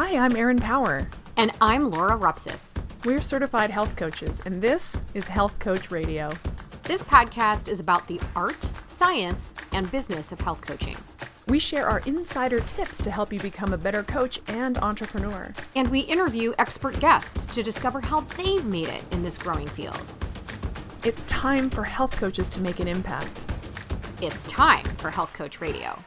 Hi, I'm Erin Power. And I'm Laura Rupsis. We're certified health coaches, and this is Health Coach Radio. This podcast is about the art, science, and business of health coaching. We share our insider tips to help you become a better coach and entrepreneur. And we interview expert guests to discover how they've made it in this growing field. It's time for health coaches to make an impact. It's time for Health Coach Radio.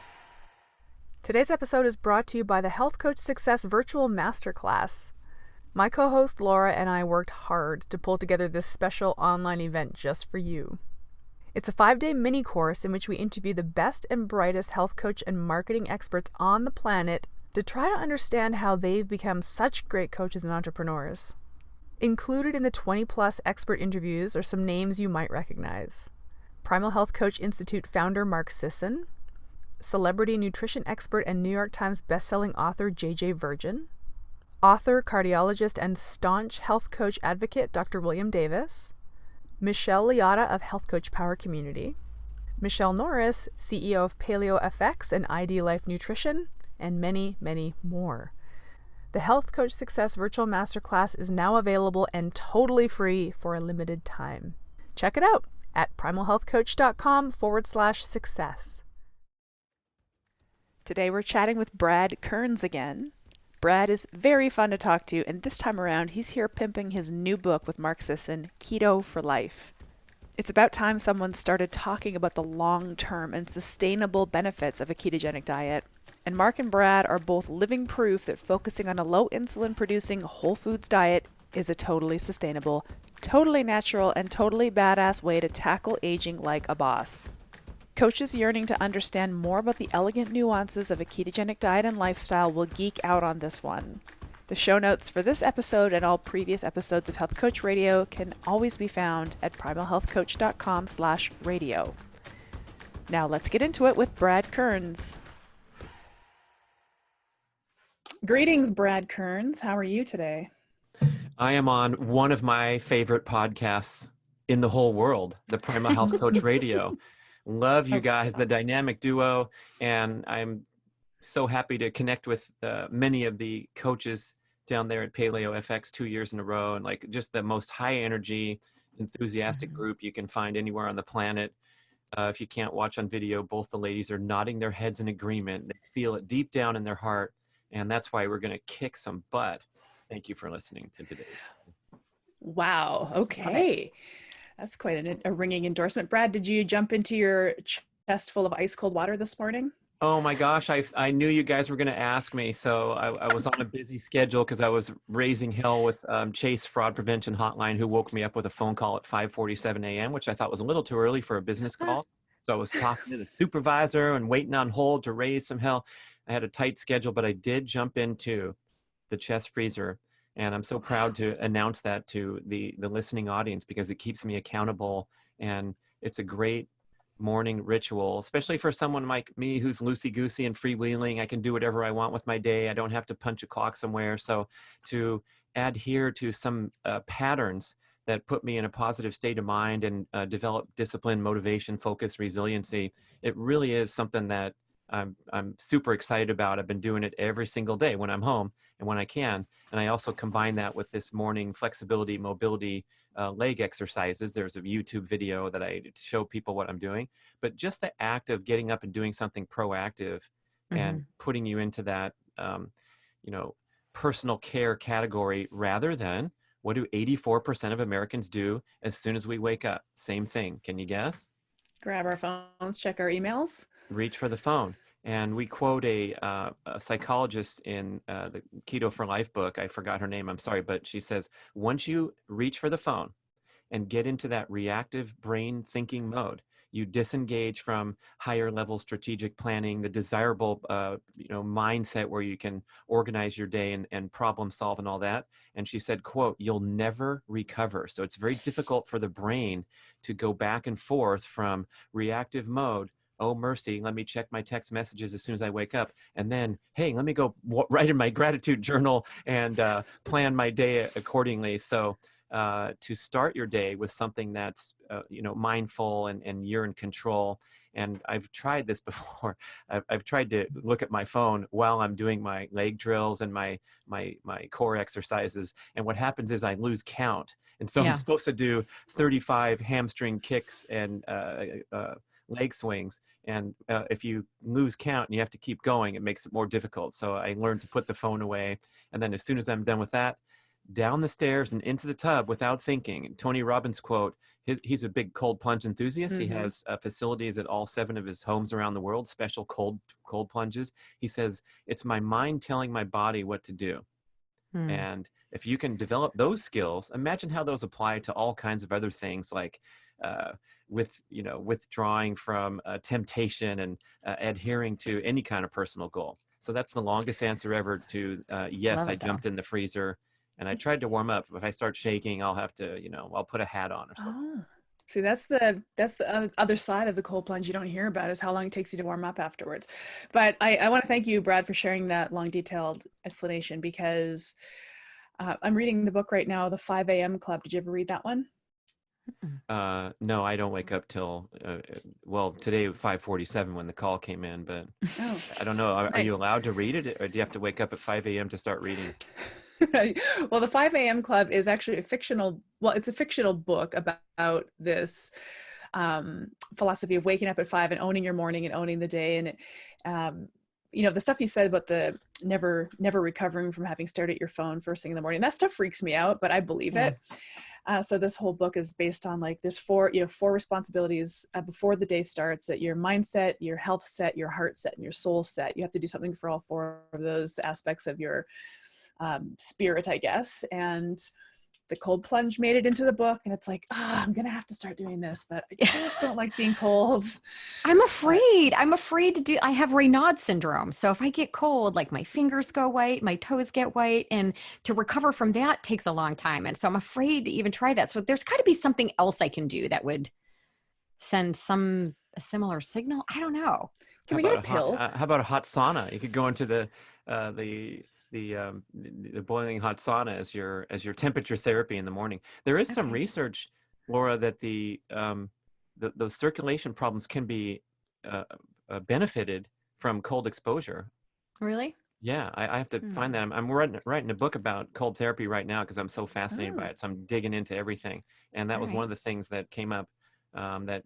Today's episode is brought to you by the Health Coach Success Virtual Masterclass. My co-host Laura and I worked hard to pull together this special online event just for you. It's a 5-day mini course in which we interview the best and brightest health coach and marketing experts on the planet to try to understand how they've become such great coaches and entrepreneurs. Included in the 20-plus expert interviews are some names you might recognize. Primal Health Coach Institute founder Mark Sisson, celebrity nutrition expert and New York Times bestselling author J.J. Virgin, author, cardiologist, and staunch health coach advocate Dr. William Davis, Michelle Liotta of Health Coach Power Community, Michelle Norris, CEO of Paleo FX and ID Life Nutrition, and many, many more. The Health Coach Success Virtual Masterclass is now available and totally free for a limited time. Check it out at primalhealthcoach.com/success. Today we're chatting with Brad Kearns again. Brad is very fun to talk to, and this time around he's here pimping his new book with Mark Sisson, Keto for Life. It's about time someone started talking about the long-term and sustainable benefits of a ketogenic diet. And Mark and Brad are both living proof that focusing on a low insulin producing whole foods diet is a totally sustainable, totally natural, and totally badass way to tackle aging like a boss. Coaches yearning to understand more about the elegant nuances of a ketogenic diet and lifestyle will geek out on this one. The show notes for this episode and all previous episodes of Health Coach Radio can always be found at primalhealthcoach.com/radio. Now let's get into it with Brad Kearns. Greetings, Brad Kearns. How are you today? I am on one of my favorite podcasts in the whole world, the Primal Health Coach Radio. Love you guys, the dynamic duo, and I'm so happy to connect with many of the coaches down there at Paleo FX 2 years in a row, and like just the most high energy, enthusiastic group you can find anywhere on the planet. If you can't watch on video, both the ladies are nodding their heads in agreement. They feel it deep down in their heart, and that's why we're going to kick some butt. Thank you for listening to today. Wow. Okay. That's quite a ringing endorsement. Brad, did you jump into your chest full of ice cold water this morning? Oh my gosh, I knew you guys were going to ask me. So I was on a busy schedule because I was raising hell with Chase Fraud Prevention Hotline, who woke me up with a phone call at 5:47 a.m., which I thought was a little too early for a business call. So I was talking to the supervisor and waiting on hold to raise some hell. I had a tight schedule, but I did jump into the chest freezer. And I'm so proud to announce that to the listening audience because it keeps me accountable. And it's a great morning ritual, especially for someone like me who's loosey-goosey and freewheeling. I can do whatever I want with my day. I don't have to punch a clock somewhere. So to adhere to some patterns that put me in a positive state of mind and develop discipline, motivation, focus, resiliency, it really is something that I'm super excited about. I've been doing it every single day when I'm home and when I can. And I also combine that with this morning flexibility, mobility, leg exercises. There's a YouTube video that I show people what I'm doing. But just the act of getting up and doing something proactive and putting you into that, personal care category rather than what do 84% of Americans do as soon as we wake up? Same thing. Can you guess? Grab our phones, check our emails. Reach for the phone. And we quote a psychologist in the Keto for Life book. I forgot her name. I'm sorry. But she says, once you reach for the phone and get into that reactive brain thinking mode, you disengage from higher level strategic planning, the desirable mindset where you can organize your day and problem solve and all that. And she said, quote, you'll never recover. So it's very difficult for the brain to go back and forth from reactive mode. Oh, mercy, let me check my text messages as soon as I wake up. And then, hey, let me go write in my gratitude journal and plan my day accordingly. So to start your day with something that's, mindful and you're in control. And I've tried this before. I've tried to look at my phone while I'm doing my leg drills and my core exercises. And what happens is I lose count. And so I'm supposed to do 35 hamstring kicks and leg swings. And if you lose count and you have to keep going, it makes it more difficult. So I learned to put the phone away. And then as soon as I'm done with that, down the stairs and into the tub without thinking. And Tony Robbins quote, he's a big cold plunge enthusiast. He has facilities at all 7 of his homes around the world, special cold plunges. He says, it's my mind telling my body what to do. And if you can develop those skills, imagine how those apply to all kinds of other things, like withdrawing from temptation and adhering to any kind of personal goal. So that's the longest answer ever to yes, I jumped in the freezer and I tried to warm up. If I start shaking, I'll have to, I'll put a hat on or something. Oh. See, that's the other side of the cold plunge you don't hear about, is how long it takes you to warm up afterwards. But I want to thank you, Brad, for sharing that long, detailed explanation, because I'm reading the book right now, The 5 a.m. Club. Did you ever read that one? No, I don't wake up till, today at 5:47 when the call came in, but I don't know. Are you allowed to read it, or do you have to wake up at 5 a.m. to start reading? Well, the 5 a.m. Club is actually it's a fictional book about this philosophy of waking up at 5 and owning your morning and owning the day. And it, the stuff you said about the never recovering from having stared at your phone first thing in the morning, that stuff freaks me out, but I believe it. So this whole book is based on, like, there's four responsibilities before the day starts: that your mindset, your health set, your heart set, and your soul set. You have to do something for all 4 of those aspects of your spirit, I guess. And the cold plunge made it into the book, and it's like, I'm gonna have to start doing this, but I just don't like being cold. I'm afraid to do. I have Raynaud syndrome, so if I get cold, like, my fingers go white, my toes get white, and to recover from that takes a long time. And so I'm afraid to even try that. So there's got to be something else I can do that would send a similar signal. I don't know. Can we get a pill? How about a hot sauna? You could go into the boiling hot sauna as your temperature therapy in the morning. There is some research, Laura, that those circulation problems can be benefited from cold exposure. Really? Yeah, I have to find that. I'm writing a book about cold therapy right now because I'm so fascinated by it. So I'm digging into everything, and that was one of the things that came up. That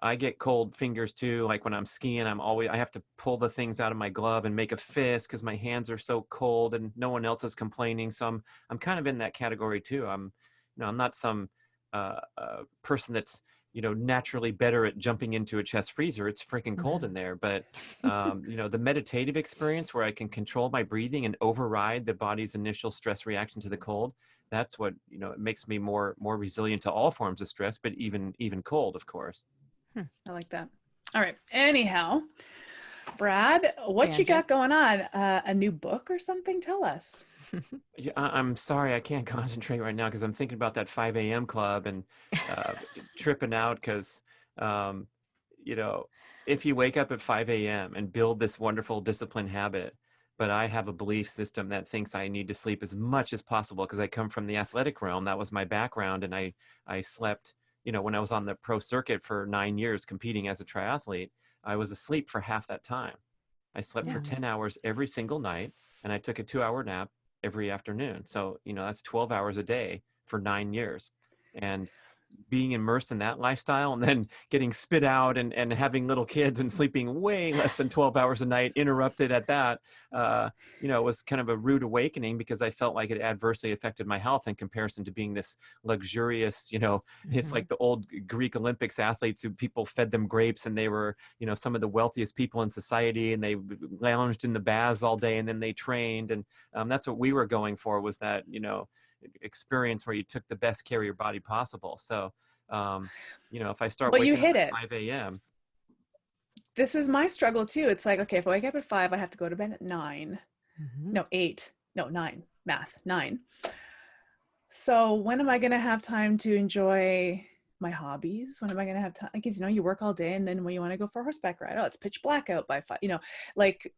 I get cold fingers too. Like when I'm skiing, I have to pull the things out of my glove and make a fist because my hands are so cold, and no one else is complaining. So I'm kind of in that category too. I'm not some person that's naturally better at jumping into a chest freezer. It's freaking cold in there. But the meditative experience where I can control my breathing and override the body's initial stress reaction to the cold, that's what it makes me more resilient to all forms of stress, but even cold, of course. I like that. All right. Anyhow, Brad, what you got going on? A new book or something? Tell us. I'm sorry, I can't concentrate right now because I'm thinking about that 5 a.m. club and tripping out because, if you wake up at 5 a.m. and build this wonderful discipline habit, but I have a belief system that thinks I need to sleep as much as possible because I come from the athletic realm. That was my background. And I slept, when I was on the pro circuit for 9 years competing as a triathlete, I was asleep for half that time. I slept for 10 hours every single night, and I took a 2-hour nap every afternoon. So, that's 12 hours a day for 9 years. And being immersed in that lifestyle and then getting spit out and having little kids and sleeping way less than 12 hours a night, interrupted at that, it was kind of a rude awakening because I felt like it adversely affected my health in comparison to being this luxurious, it's like the old Greek Olympics athletes who people fed them grapes and they were, some of the wealthiest people in society, and they lounged in the baths all day and then they trained. And that's what we were going for, was that, experience where you took the best care of your body possible. So, if I start waking up at 5 a.m. This is my struggle too. It's like, okay, if I wake up at 5, I have to go to bed at 9. No, 8. No, 9. Math, 9. So when am I going to have time to enjoy my hobbies? When am I going to have time? Because, you work all day, and then when you want to go for a horseback ride, it's pitch black out by 5, like,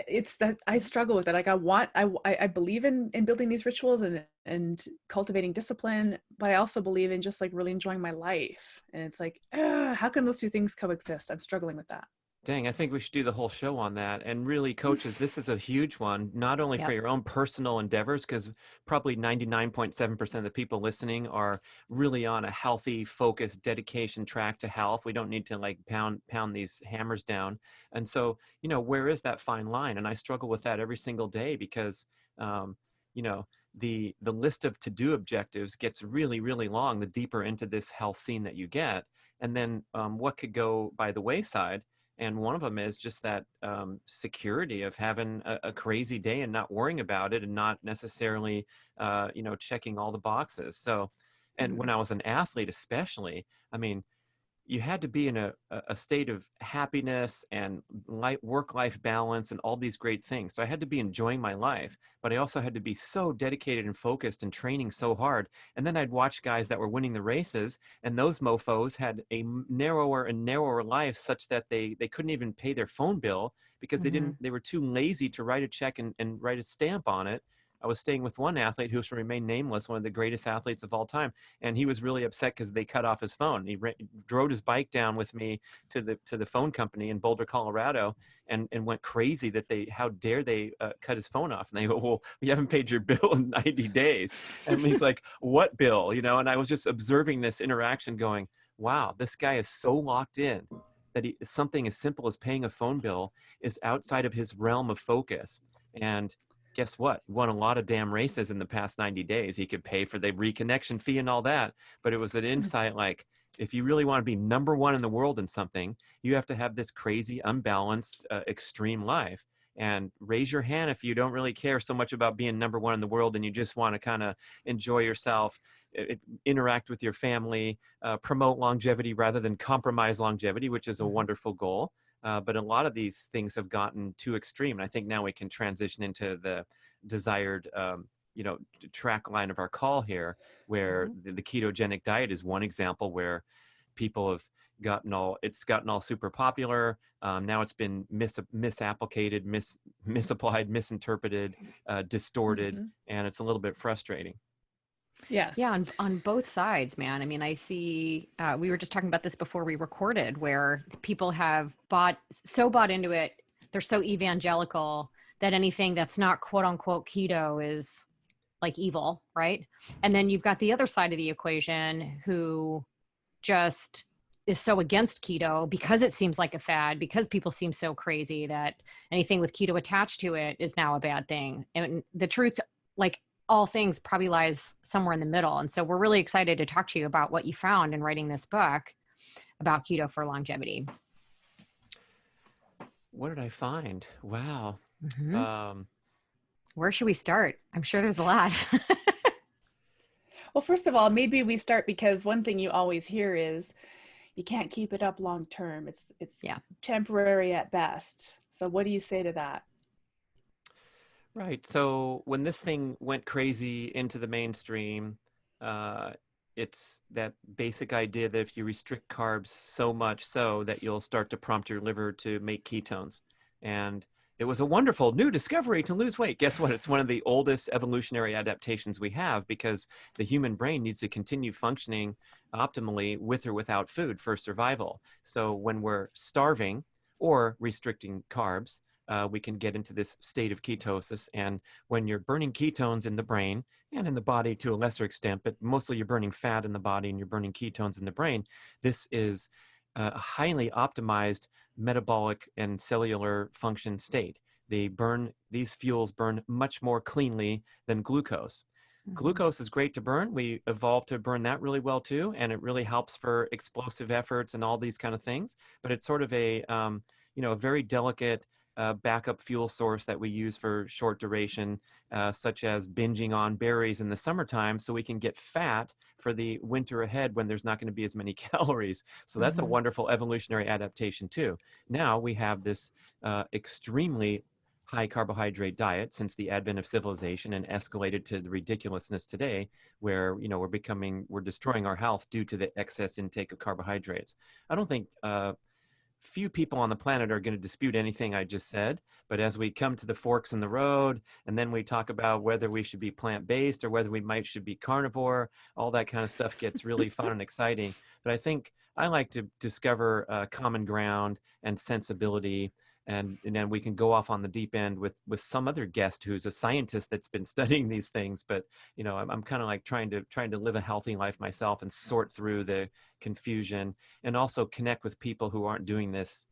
it's that I struggle with it. Like I believe in building these rituals and cultivating discipline, but I also believe in just like really enjoying my life. And it's like, how can those two things coexist? I'm struggling with that. Dang, I think we should do the whole show on that. And really, coaches, this is a huge one, not only for Yep. your own personal endeavors, because probably 99.7% of the people listening are really on a healthy, focused, dedication track to health. We don't need to like pound these hammers down. And so, where is that fine line? And I struggle with that every single day because, you know, the list of to-do objectives gets really, really long the deeper into this health scene that you get. And then what could go by the wayside? And one of them is just that security of having a crazy day and not worrying about it and not necessarily, checking all the boxes. So, and when I was an athlete, especially, I mean, you had to be in a state of happiness and work-life balance and all these great things. So I had to be enjoying my life, but I also had to be so dedicated and focused and training so hard. And then I'd watch guys that were winning the races, and those mofos had a narrower and narrower life such that they couldn't even pay their phone bill because they were too lazy to write a check and write a stamp on it. I was staying with one athlete who should remain nameless, one of the greatest athletes of all time. And he was really upset because they cut off his phone. He drove his bike down with me to the phone company in Boulder, Colorado, and went crazy that how dare they cut his phone off. And they go, well, we haven't paid your bill in 90 days. And he's like, what bill? And I was just observing this interaction going, wow, this guy is so locked in that something as simple as paying a phone bill is outside of his realm of focus. And guess what? He won a lot of damn races in the past 90 days. He could pay for the reconnection fee and all that. But it was an insight like, if you really want to be number one in the world in something, you have to have this crazy, unbalanced, extreme life. And raise your hand if you don't really care so much about being number one in the world and you just want to kind of enjoy yourself, interact with your family, promote longevity rather than compromise longevity, which is a wonderful goal. But a lot of these things have gotten too extreme. And I think now we can transition into the desired, track line of our call here, where the ketogenic diet is one example where people have gotten all super popular. Now it's been misapplicated, misapplied, misinterpreted, distorted, and it's a little bit frustrating. Yes. Yeah, on both sides, man. I mean, I see, we were just talking about this before we recorded, where people have bought into it. They're so evangelical that anything that's not quote unquote keto is like evil, right? And then you've got the other side of the equation who just is so against keto because it seems like a fad, because people seem so crazy that anything with keto attached to it is now a bad thing. And the truth, like, all things probably lies somewhere in the middle. And so we're really excited to talk to you about what you found in writing this book about keto for longevity. What did I find? Wow. Where should we start? I'm sure there's a lot. Well, first of all, maybe we start because one thing you always hear is you can't keep it up long term. It's temporary at best. So what do you say to that? Right. So when this thing went crazy into the mainstream, it's that basic idea that if you restrict carbs so much so that you'll start to prompt your liver to make ketones. And it was a wonderful new discovery to lose weight. Guess what? It's one of the oldest evolutionary adaptations we have because the human brain needs to continue functioning optimally with or without food for survival. So when we're starving or restricting carbs, we can get into this state of ketosis. And when you're burning ketones in the brain and in the body to a lesser extent, but mostly you're burning fat in the body and you're burning ketones in the brain, this is a highly optimized metabolic and cellular function state. These fuels burn much more cleanly than glucose. Glucose is great to burn. We evolved to burn that really well too. And it really helps for explosive efforts and all these kind of things. But it's sort of a very delicate backup fuel source that we use for short duration, such as binging on berries in the summertime so we can get fat for the winter ahead when there's not going to be as many calories. So that's a wonderful evolutionary adaptation too. Now we have this extremely high carbohydrate diet since the advent of civilization and escalated to the ridiculousness today where, we're destroying our health due to the excess intake of carbohydrates. I don't think few people on the planet are going to dispute anything I just said. But as we come to the forks in the road, and then we talk about whether we should be plant-based or whether we should be carnivore, all that kind of stuff gets really fun and exciting. But I think I like to discover common ground and sensibility. And then we can go off on the deep end with some other guest who's a scientist that's been studying these things. But I'm kind of like trying to live a healthy life myself and sort through the confusion, and also connect with people who aren't doing this,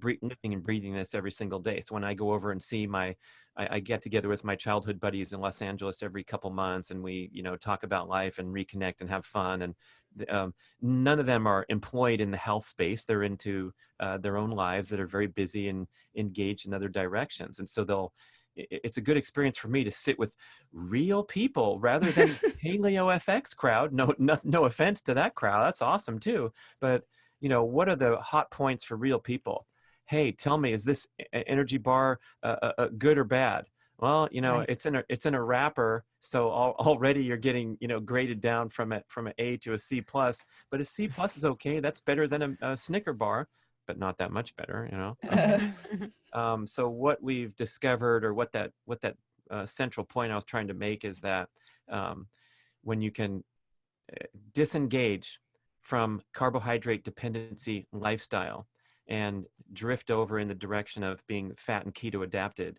living and breathing this every single day. So when I go over and see I get together with my childhood buddies in Los Angeles every couple months, and we talk about life and reconnect and have fun. And none of them are employed in the health space. They're into their own lives that are very busy and engaged in other directions. And so it's a good experience for me to sit with real people rather than Paleo FX crowd. No offense to that crowd. That's awesome too. But what are the hot points for real people? Hey, tell me, is this energy bar good or bad? Well, Right. it's in a wrapper, so already you're getting graded down from an A to a C plus. But a C plus is okay. That's better than a Snicker bar, but not that much better. So what we've discovered, or what that central point I was trying to make, is that when you can disengage from carbohydrate dependency lifestyle and drift over in the direction of being fat and keto adapted,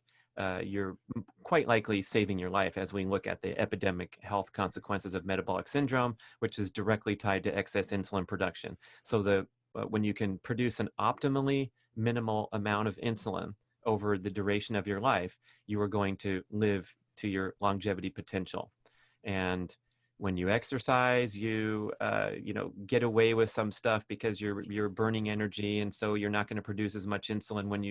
you're quite likely saving your life, as we look at the epidemic health consequences of metabolic syndrome, which is directly tied to excess insulin production. So when you can produce an optimally minimal amount of insulin over the duration of your life, you are going to live to your longevity potential. And when you exercise, you get away with some stuff because you're burning energy, and so you're not going to produce as much insulin when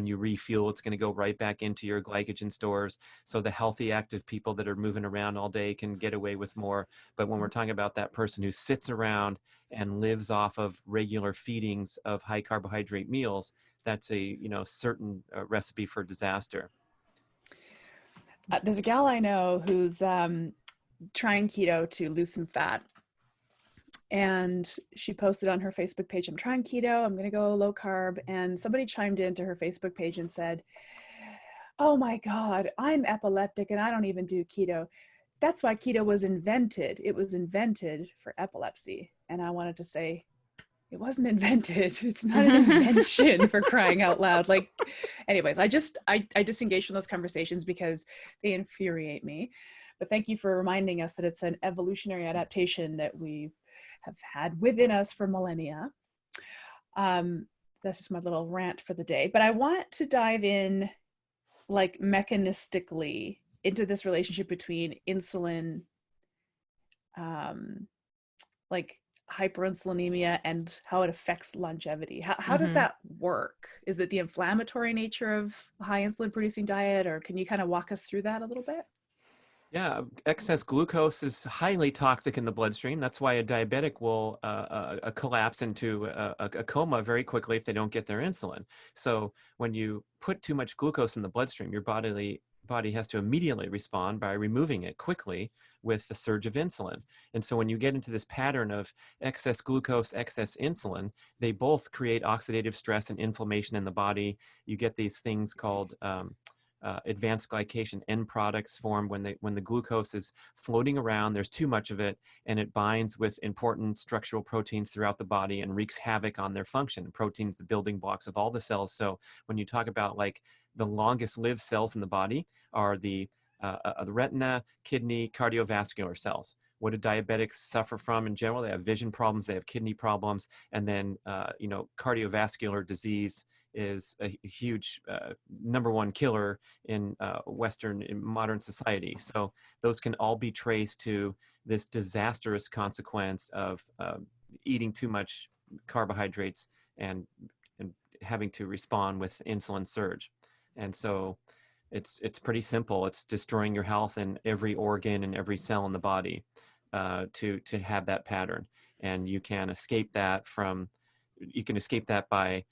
you refuel. It's going to go right back into your glycogen stores. So the healthy, active people that are moving around all day can get away with more. But when we're talking about that person who sits around and lives off of regular feedings of high carbohydrate meals, that's a certain recipe for disaster. There's a gal I know who's trying keto to lose some fat, and she posted on her Facebook page, I'm trying keto, I'm going to go low carb. And somebody chimed into her Facebook page and said, oh my God, I'm epileptic and I don't even do keto. That's why keto was invented. It was invented for epilepsy. And I wanted to say, it wasn't invented. It's not an invention, for crying out loud. Like, anyways, I disengage from those conversations because they infuriate me. But thank you for reminding us that it's an evolutionary adaptation that we have had within us for millennia. That's just my little rant for the day. But I want to dive in, like, mechanistically into this relationship between insulin, like hyperinsulinemia, and how it affects longevity. How does that work? Is it the inflammatory nature of a high insulin producing diet, or can you kind of walk us through that a little bit? Yeah, excess glucose is highly toxic in the bloodstream. That's why a diabetic will collapse into a coma very quickly if they don't get their insulin. So when you put too much glucose in the bloodstream, your body has to immediately respond by removing it quickly with the surge of insulin. And so when you get into this pattern of excess glucose, excess insulin, they both create oxidative stress and inflammation in the body. You get these things called advanced glycation end products formed when the glucose is floating around. There's too much of it, and it binds with important structural proteins throughout the body and wreaks havoc on their function. Proteins, the building blocks of all the cells. So when you talk about, like, the longest lived cells in the body are the retina, kidney, cardiovascular cells. What do diabetics suffer from in general? They have vision problems, they have kidney problems, and then cardiovascular disease is a huge number one killer in modern society. So those can all be traced to this disastrous consequence of eating too much carbohydrates and having to respond with insulin surge. And so it's pretty simple. It's destroying your health in every organ and every cell in the body to have that pattern. And you can escape that by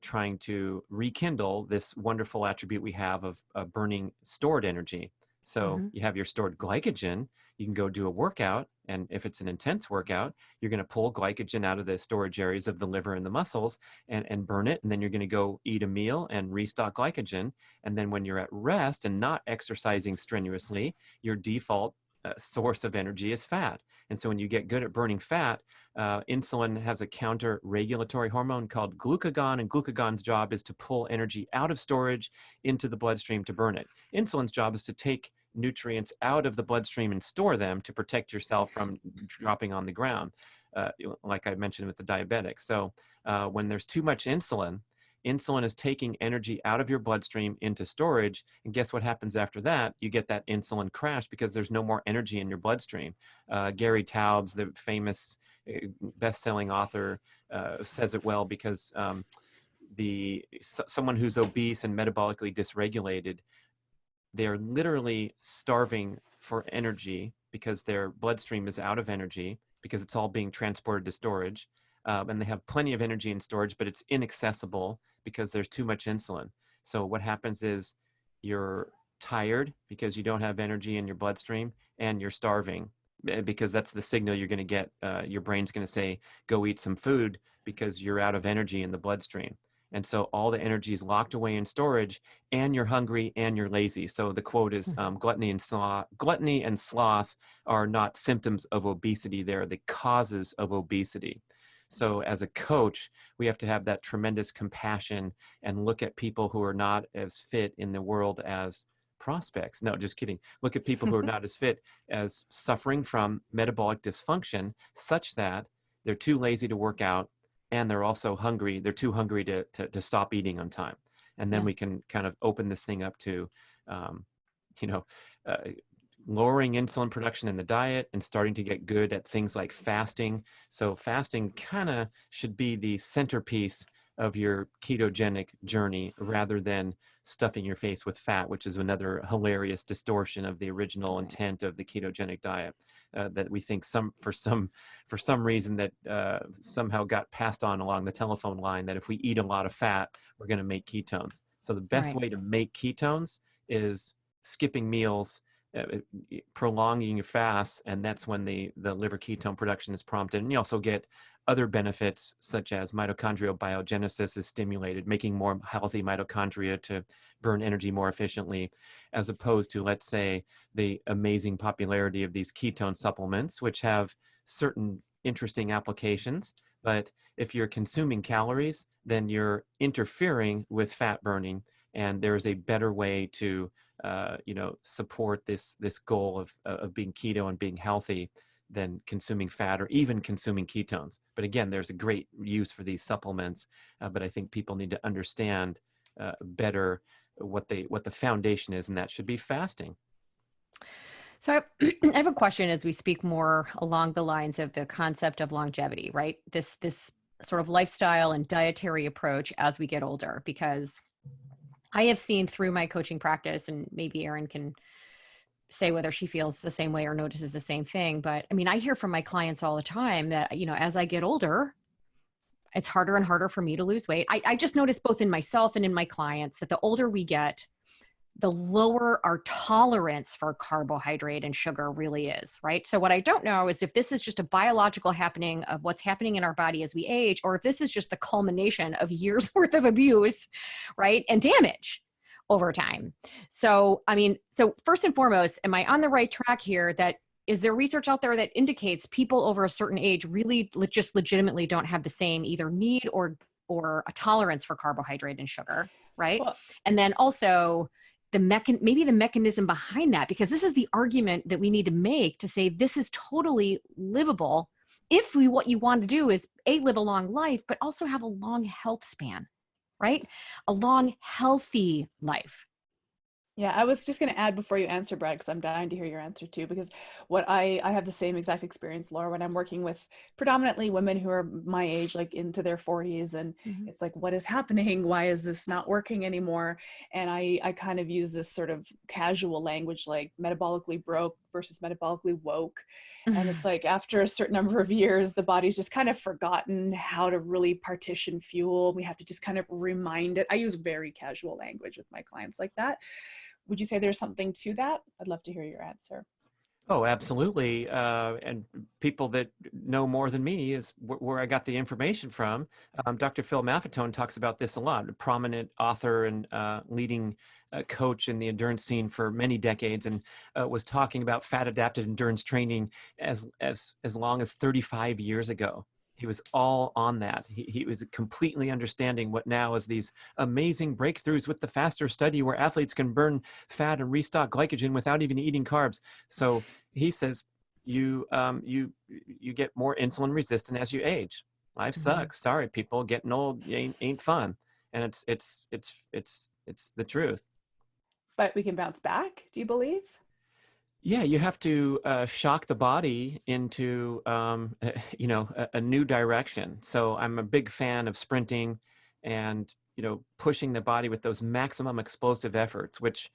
trying to rekindle this wonderful attribute we have of burning stored energy. So you have your stored glycogen. You can go do a workout, and if it's an intense workout, you're going to pull glycogen out of the storage areas of the liver and the muscles and burn it. And then you're going to go eat a meal and restock glycogen. And then when you're at rest and not exercising strenuously, your default source of energy is fat. And so when you get good at burning fat, insulin has a counter-regulatory hormone called glucagon, and glucagon's job is to pull energy out of storage into the bloodstream to burn it. Insulin's job is to take nutrients out of the bloodstream and store them to protect yourself from dropping on the ground, like I mentioned with the diabetics. So when there's too much insulin, insulin is taking energy out of your bloodstream into storage. And guess what happens after that? You get that insulin crash because there's no more energy in your bloodstream. Gary Taubes, the famous best-selling author, says it well because someone who's obese and metabolically dysregulated, they're literally starving for energy because their bloodstream is out of energy because it's all being transported to storage. And they have plenty of energy in storage, but it's inaccessible because there's too much insulin. So what happens is you're tired because you don't have energy in your bloodstream, and you're starving because that's the signal you're going to get. Your brain's going to say, go eat some food because you're out of energy in the bloodstream. And so all the energy is locked away in storage, and you're hungry and you're lazy. So the quote is, gluttony and sloth are not symptoms of obesity. They're the causes of obesity. So as a coach, we have to have that tremendous compassion and look at people who are not as fit in the world as prospects. No, just kidding. Look at people who are not as fit as suffering from metabolic dysfunction, such that they're too lazy to work out, and they're also hungry. They're too hungry to stop eating on time. And then we can kind of open this thing up to, lowering insulin production in the diet and starting to get good at things like fasting. So fasting kind of should be the centerpiece of your ketogenic journey rather than stuffing your face with fat, which is another hilarious distortion of the original intent of the ketogenic diet, that we think for some reason that somehow got passed on along the telephone line, that if we eat a lot of fat, we're going to make ketones. So the best way to make ketones is skipping meals, prolonging your fast, and that's when the liver ketone production is prompted. And you also get other benefits such as mitochondrial biogenesis is stimulated, making more healthy mitochondria to burn energy more efficiently, as opposed to, let's say, the amazing popularity of these ketone supplements, which have certain interesting applications. But if you're consuming calories, then you're interfering with fat burning, and there's a better way to support this goal of being keto and being healthy than consuming fat or even consuming ketones. But again, there's a great use for these supplements, but I think people need to understand better what the foundation is, and that should be fasting. So I have a question as we speak more along the lines of the concept of longevity, right? This sort of lifestyle and dietary approach as we get older, because I have seen through my coaching practice, and maybe Erin can say whether she feels the same way or notices the same thing. But I mean, I hear from my clients all the time that, as I get older, it's harder and harder for me to lose weight. I just notice both in myself and in my clients that the older we get, the lower our tolerance for carbohydrate and sugar really is, right? So what I don't know is if this is just a biological happening of what's happening in our body as we age, or if this is just the culmination of years worth of abuse, right? And damage over time. So, first and foremost, am I on the right track here? Is there research out there that indicates people over a certain age really just legitimately don't have the same either need or a tolerance for carbohydrate and sugar, right? Well, and then also maybe the mechanism behind that, because this is the argument that we need to make to say this is totally livable if what you want to do is live a long life, but also have a long health span, right? A long, healthy life. Yeah, I was just going to add before you answer, Brad, because I'm dying to hear your answer too, because I have the same exact experience, Laura, when I'm working with predominantly women who are my age, like into their 40s, and it's like, what is happening? Why is this not working anymore? And I kind of use this sort of casual language, like metabolically broke versus metabolically woke. And it's like, after a certain number of years, the body's just kind of forgotten how to really partition fuel. We have to just kind of remind it. I use very casual language with my clients like that. Would you say there's something to that? I'd love to hear your answer. Oh, absolutely. And people that know more than me is where I got the information from. Dr. Phil Maffetone talks about this a lot, a prominent author and leading coach in the endurance scene for many decades, and was talking about fat-adapted endurance training as long as 35 years ago. He was all on that. He was completely understanding what now is these amazing breakthroughs with the faster study where athletes can burn fat and restock glycogen without even eating carbs. So he says you get more insulin resistant as you age. Life sucks. Sorry, people, getting old ain't fun, and it's the truth. But we can bounce back, do you believe? Yeah, you have to shock the body into a new direction. So I'm a big fan of sprinting and pushing the body with those maximum explosive efforts, which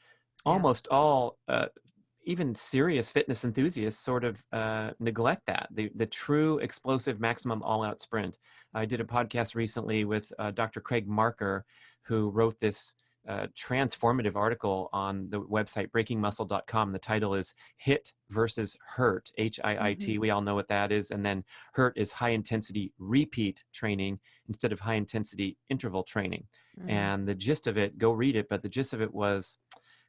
almost all even serious fitness enthusiasts sort of neglect that, the true explosive maximum all-out sprint. I did a podcast recently with Dr. Craig Marker, who wrote this transformative article on the website breakingmuscle.com. The title is HIIT versus HURT, HIIT. We all know what that is. And then HURT is high intensity repeat training instead of high intensity interval training. And the gist of it, go read it, but the gist of it was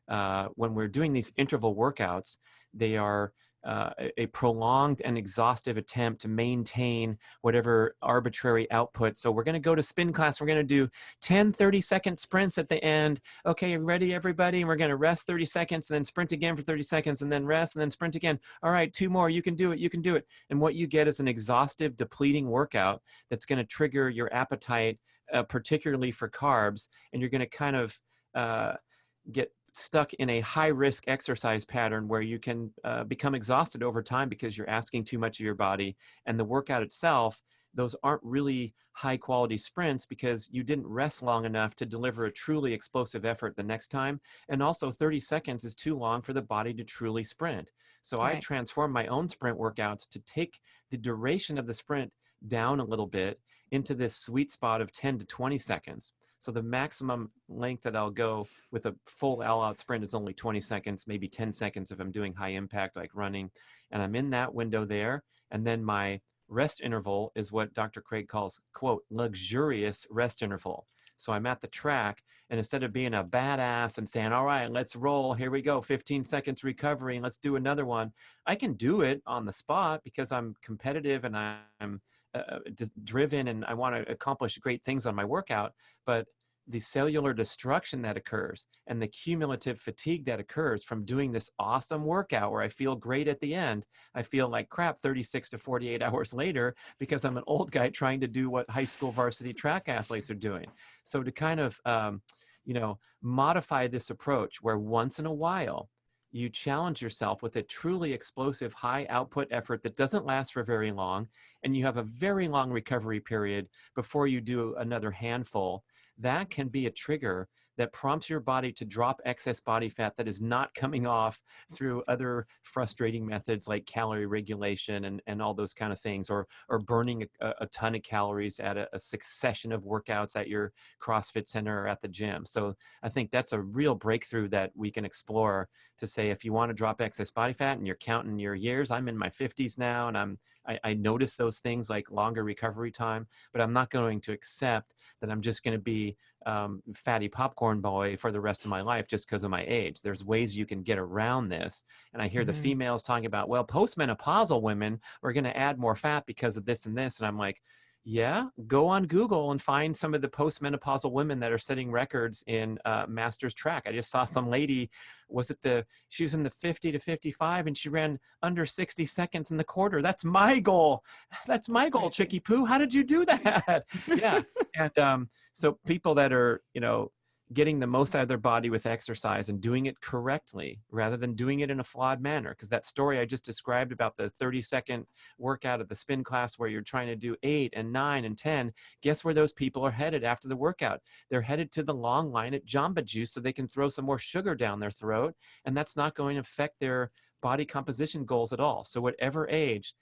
when we're doing these interval workouts, they are a prolonged and exhaustive attempt to maintain whatever arbitrary output. So we're going to go to spin class. We're going to do 10 30-second sprints at the end. Okay, ready, everybody? And we're going to rest 30 seconds and then sprint again for 30 seconds and then rest and then sprint again. All right, 2 more. You can do it. You can do it. And what you get is an exhaustive, depleting workout that's going to trigger your appetite, particularly for carbs. And you're going to kind of get stuck in a high-risk exercise pattern where you can become exhausted over time because you're asking too much of your body. And the workout itself, those aren't really high-quality sprints because you didn't rest long enough to deliver a truly explosive effort the next time. And also 30 seconds is too long for the body to truly sprint. So I transform my own sprint workouts to take the duration of the sprint down a little bit into this sweet spot of 10 to 20 seconds. So the maximum length that I'll go with a full all-out sprint is only 20 seconds, maybe 10 seconds if I'm doing high impact like running. And I'm in that window there. And then my rest interval is what Dr. Craig calls, quote, luxurious rest interval. So I'm at the track, and instead of being a badass and saying, all right, let's roll, here we go, 15 seconds recovery, and let's do another one, I can do it on the spot because I'm competitive and I'm just driven and I want to accomplish great things on my workout. But the cellular destruction that occurs and the cumulative fatigue that occurs from doing this awesome workout where I feel great at the end, I feel like crap 36 to 48 hours later because I'm an old guy trying to do what high school varsity track athletes are doing. So to kind of, modify this approach where once in a while you challenge yourself with a truly explosive high output effort that doesn't last for very long, and you have a very long recovery period before you do another handful, that can be a trigger that prompts your body to drop excess body fat that is not coming off through other frustrating methods like calorie regulation and all those kind of things, or burning a ton of calories at a succession of workouts at your CrossFit center or at the gym. So I think that's a real breakthrough that we can explore to say, if you want to drop excess body fat and you're counting your years, I'm in my 50s now and I notice those things like longer recovery time, but I'm not going to accept that I'm just going to be fatty popcorn boy for the rest of my life just because of my age. There's ways you can get around this. And I hear the females talking about, well, postmenopausal women are going to add more fat because of this and this. And I'm like, yeah, go on Google and find some of the postmenopausal women that are setting records in Masters Track. I just saw some lady, she was in the 50 to 55 and she ran under 60 seconds in the quarter. That's my goal. That's my goal, Chicky Poo. How did you do that? Yeah. And so people that are, getting the most out of their body with exercise and doing it correctly rather than doing it in a flawed manner. Because that story I just described about the 30-second workout at the spin class where you're trying to do 8 and 9 and 10, guess where those people are headed after the workout? They're headed to the long line at Jamba Juice so they can throw some more sugar down their throat, and that's not going to affect their body composition goals at all. So whatever age,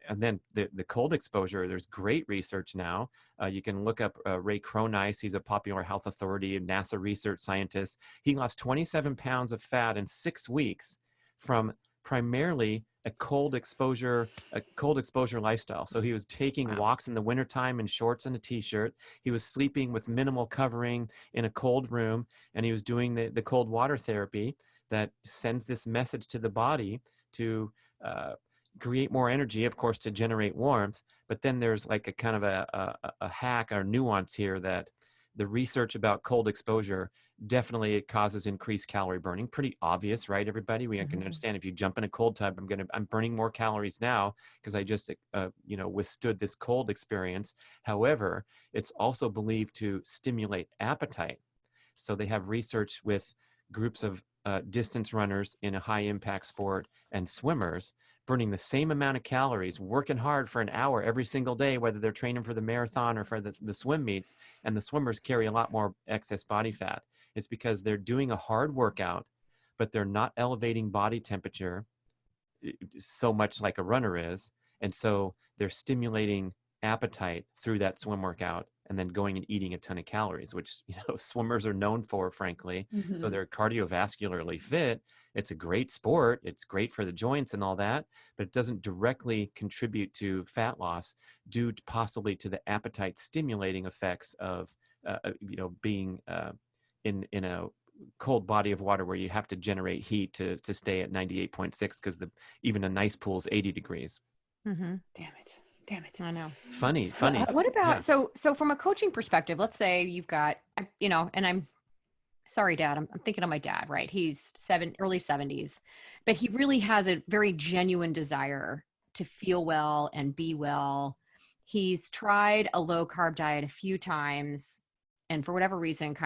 and then the cold exposure, there's great research now. You can look up Ray Cronise. He's a popular health authority and NASA research scientist. He lost 27 pounds of fat in 6 weeks from primarily a cold exposure lifestyle. So he was taking walks in the wintertime in shorts and a t-shirt. He was sleeping with minimal covering in a cold room, and he was doing the cold water therapy that sends this message to the body to create more energy, of course, to generate warmth. But then there's like a kind of a hack or nuance here, that the research about cold exposure definitely it causes increased calorie burning. Pretty obvious, right, everybody? We can understand if you jump in a cold tub, I'm burning more calories now because I just withstood this cold experience. However, it's also believed to stimulate appetite. So they have research with groups of distance runners in a high impact sport and swimmers burning the same amount of calories, working hard for an hour every single day, whether they're training for the marathon or for the swim meets, and the swimmers carry a lot more excess body fat. It's because they're doing a hard workout, but they're not elevating body temperature so much like a runner is. And so they're stimulating appetite through that swim workout and then going and eating a ton of calories, which, swimmers are known for, frankly. So they're cardiovascularly fit. It's a great sport. It's great for the joints and all that, but it doesn't directly contribute to fat loss due to possibly to the appetite stimulating effects of, being in a cold body of water where you have to generate heat to stay at 98.6 because even a nice pool is 80 degrees. Damn it. I know. Funny. What about, so from a coaching perspective, let's say you've got, and I'm sorry, Dad, I'm thinking of my dad, right? He's early 70s, but he really has a very genuine desire to feel well and be well. He's tried a low carb diet a few times, and for whatever reason,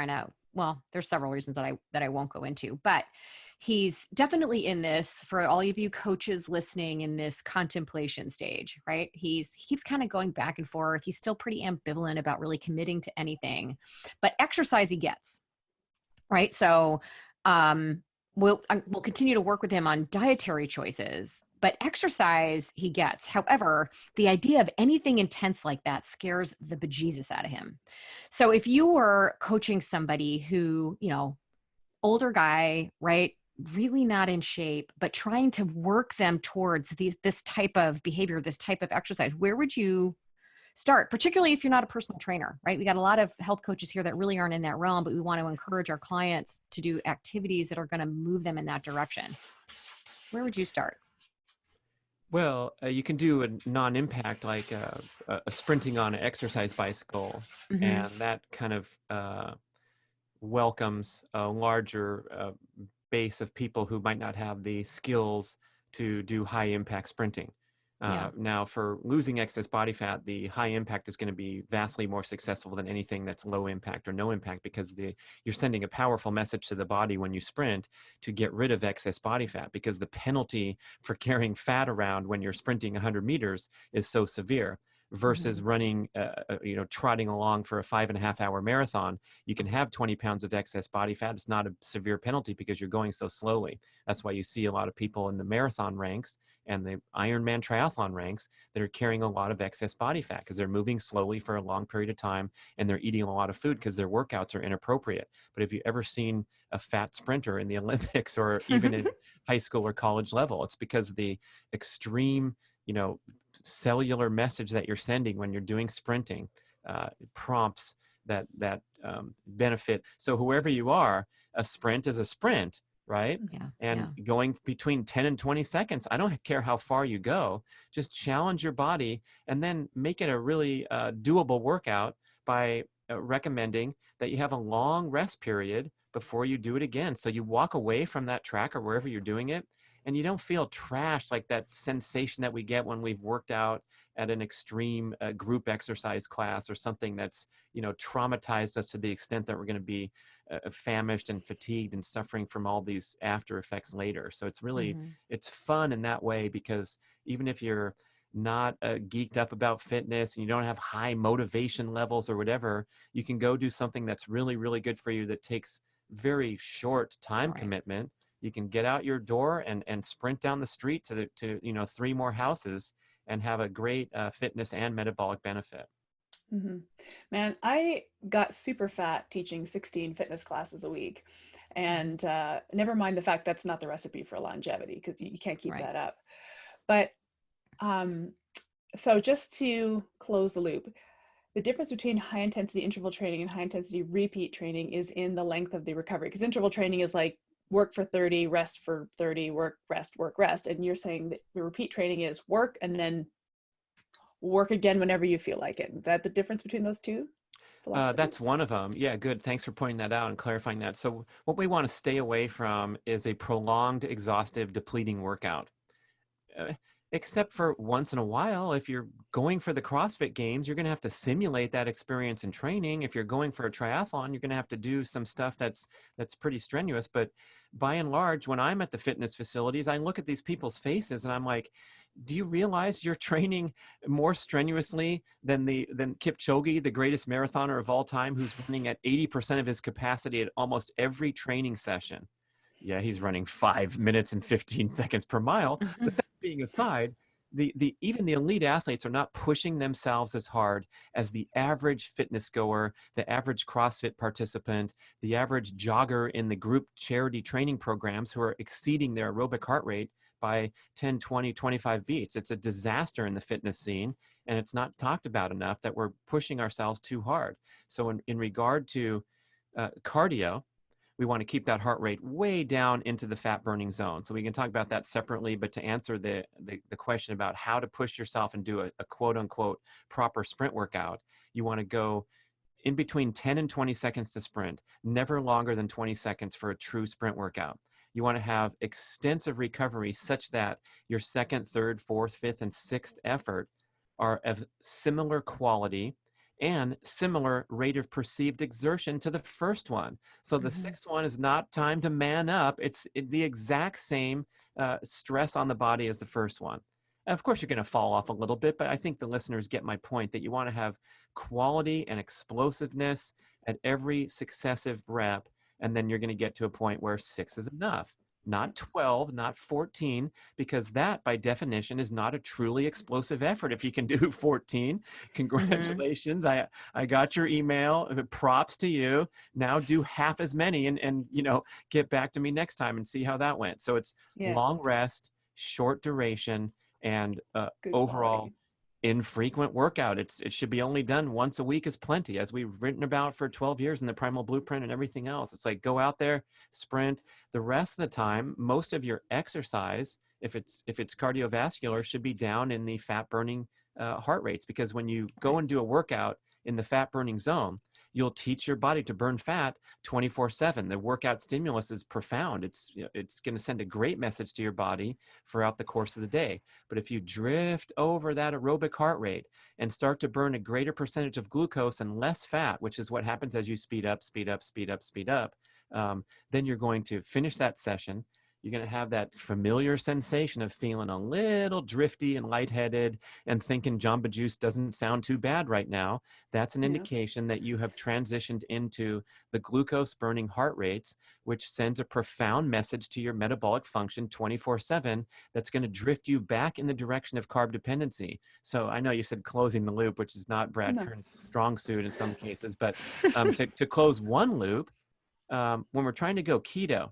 there's several reasons that I won't go into, but he's definitely in this, for all of you coaches listening, in this contemplation stage, right? He keeps kind of going back and forth. He's still pretty ambivalent about really committing to anything, but exercise he gets, right? So we'll continue to work with him on dietary choices, but exercise he gets. However, the idea of anything intense like that scares the bejesus out of him. So if you were coaching somebody who, older guy, right, really not in shape, but trying to work them towards this type of behavior, this type of exercise, where would you start? Particularly if you're not a personal trainer, right? We got a lot of health coaches here that really aren't in that realm, but we want to encourage our clients to do activities that are going to move them in that direction. Where would you start? Well, you can do a non-impact, like a sprinting on an exercise bicycle, and that kind of welcomes a larger base of people who might not have the skills to do high impact sprinting. Now, for losing excess body fat, the high impact is going to be vastly more successful than anything that's low impact or no impact, because you're sending a powerful message to the body when you sprint to get rid of excess body fat, because the penalty for carrying fat around when you're sprinting 100 meters is so severe. Versus running, trotting along for a 5.5 hour marathon, you can have 20 pounds of excess body fat. It's not a severe penalty because you're going so slowly. That's why you see a lot of people in the marathon ranks and the Ironman triathlon ranks that are carrying a lot of excess body fat because they're moving slowly for a long period of time and they're eating a lot of food because their workouts are inappropriate. But if you've ever seen a fat sprinter in the Olympics or even in high school or college level, it's because of the extreme, cellular message that you're sending when you're doing sprinting prompts that benefit. So whoever you are, a sprint is a sprint, right? Going between 10 and 20 seconds. I don't care how far you go, just challenge your body and then make it a really doable workout by recommending that you have a long rest period before you do it again. So you walk away from that track or wherever you're doing it, and you don't feel trashed, like that sensation that we get when we've worked out at an extreme group exercise class or something that's, traumatized us to the extent that we're going to be famished and fatigued and suffering from all these after effects later. So it's really, it's fun in that way, because even if you're not geeked up about fitness and you don't have high motivation levels or whatever, you can go do something that's really, really good for you that takes very short time commitment. You can get out your door and sprint down the street to 3 more houses and have a great fitness and metabolic benefit. Mm-hmm. Man, I got super fat teaching 16 fitness classes a week. And never mind the fact that's not the recipe for longevity, because you can't keep Right. that up. But so just to close the loop, the difference between high intensity interval training and high intensity repeat training is in the length of the recovery. Because interval training is like work for 30, rest for 30, work, rest. And you're saying that the repeat training is work and then work again whenever you feel like it. Is that the difference between those two philosophies? That's one of them. Yeah, good. Thanks for pointing that out and clarifying that. So what we want to stay away from is a prolonged, exhaustive, depleting workout. Uh, Except for once in a while, if you're going for the CrossFit Games, you're going to have to simulate that experience in training. If you're going for a triathlon, you're going to have to do some stuff that's pretty strenuous. But by and large, when I'm at the fitness facilities, I look at these people's faces and I'm like, do you realize you're training more strenuously than Kipchoge, the greatest marathoner of all time, who's running at 80% of his capacity at almost every training session? Yeah, he's running 5 minutes and 15 seconds per mile. But that being aside, even the elite athletes are not pushing themselves as hard as the average fitness goer, the average CrossFit participant, the average jogger in the group charity training programs who are exceeding their aerobic heart rate by 10, 20, 25 beats. It's a disaster in the fitness scene, and it's not talked about enough that we're pushing ourselves too hard. So in regard to cardio, we want to keep that heart rate way down into the fat burning zone. So we can talk about that separately, but to answer the question about how to push yourself and do a quote unquote proper sprint workout, you want to go in between 10 and 20 seconds to sprint, never longer than 20 seconds for a true sprint workout. You want to have extensive recovery such that your second, third, fourth, fifth, and sixth effort are of similar quality and similar rate of perceived exertion to the first one. So the sixth one is not time to man up. It's the exact same stress on the body as the first one. And of course, you're going to fall off a little bit, but I think the listeners get my point that you want to have quality and explosiveness at every successive rep. And then you're going to get to a point where 6 is enough. Not 12, not 14, because that by definition is not a truly explosive effort. If you can do 14, congratulations. I got your email. Props to you. Now do half as many and get back to me next time and see how that went. So it's long rest, short duration, and overall quality. Infrequent workout. It should be only done once a week is plenty, as we've written about for 12 years in the Primal Blueprint and everything else. It's like, go out there, sprint. The rest of the time, most of your exercise, if it's cardiovascular, should be down in the fat burning heart rates, because when you go and do a workout in the fat burning zone, you'll teach your body to burn fat 24/7. The workout stimulus is profound. It's going to send a great message to your body throughout the course of the day. But if you drift over that aerobic heart rate and start to burn a greater percentage of glucose and less fat, which is what happens as you speed up, then you're going to finish that session. You're going to have that familiar sensation of feeling a little drifty and lightheaded and thinking Jamba Juice doesn't sound too bad right now. That's an indication that you have transitioned into the glucose burning heart rates, which sends a profound message to your metabolic function 24/7 that's going to drift you back in the direction of carb dependency. So I know you said closing the loop, which is not Brad Kearns' strong suit in some cases, but to close one loop, when we're trying to go keto,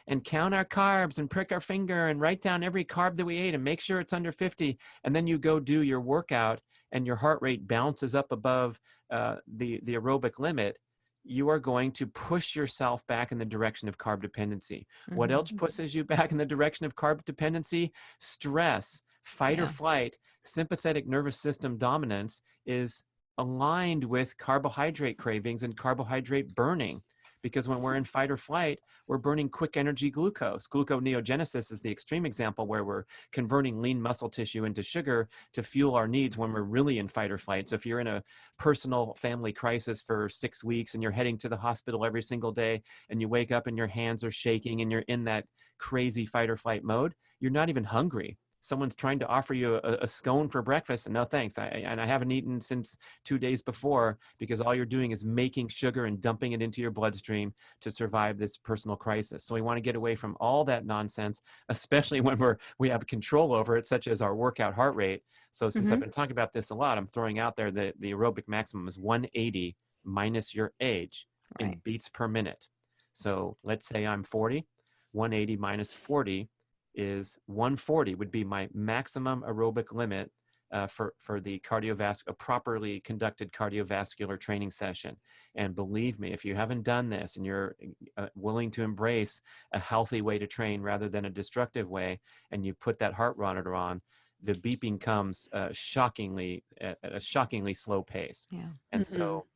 and count our carbs and prick our finger and write down every carb that we ate and make sure it's under 50. And then you go do your workout and your heart rate bounces up above the aerobic limit. You are going to push yourself back in the direction of carb dependency. What else pushes you back in the direction of carb dependency? Stress, fight or flight, sympathetic nervous system dominance is aligned with carbohydrate cravings and carbohydrate burning. Because when we're in fight or flight, we're burning quick energy glucose. Gluconeogenesis is the extreme example where we're converting lean muscle tissue into sugar to fuel our needs when we're really in fight or flight. So if you're in a personal family crisis for 6 weeks and you're heading to the hospital every single day and you wake up and your hands are shaking and you're in that crazy fight or flight mode, you're not even hungry. someone's trying to offer you a scone for breakfast, and no thanks, and I haven't eaten since 2 days before, because all you're doing is making sugar and dumping it into your bloodstream to survive this personal crisis. So we want to get away from all that nonsense, especially when we have control over it, such as our workout heart rate. So since I've been talking about this a lot, I'm throwing out there that the aerobic maximum is 180 minus your age in beats per minute. So let's say I'm 40, 180 minus 40 is 140 would be my maximum aerobic limit for the a properly conducted cardiovascular training session. And believe me, if you haven't done this and you're willing to embrace a healthy way to train rather than a destructive way, and you put that heart monitor on, the beeping comes at a shockingly slow pace. Yeah. And so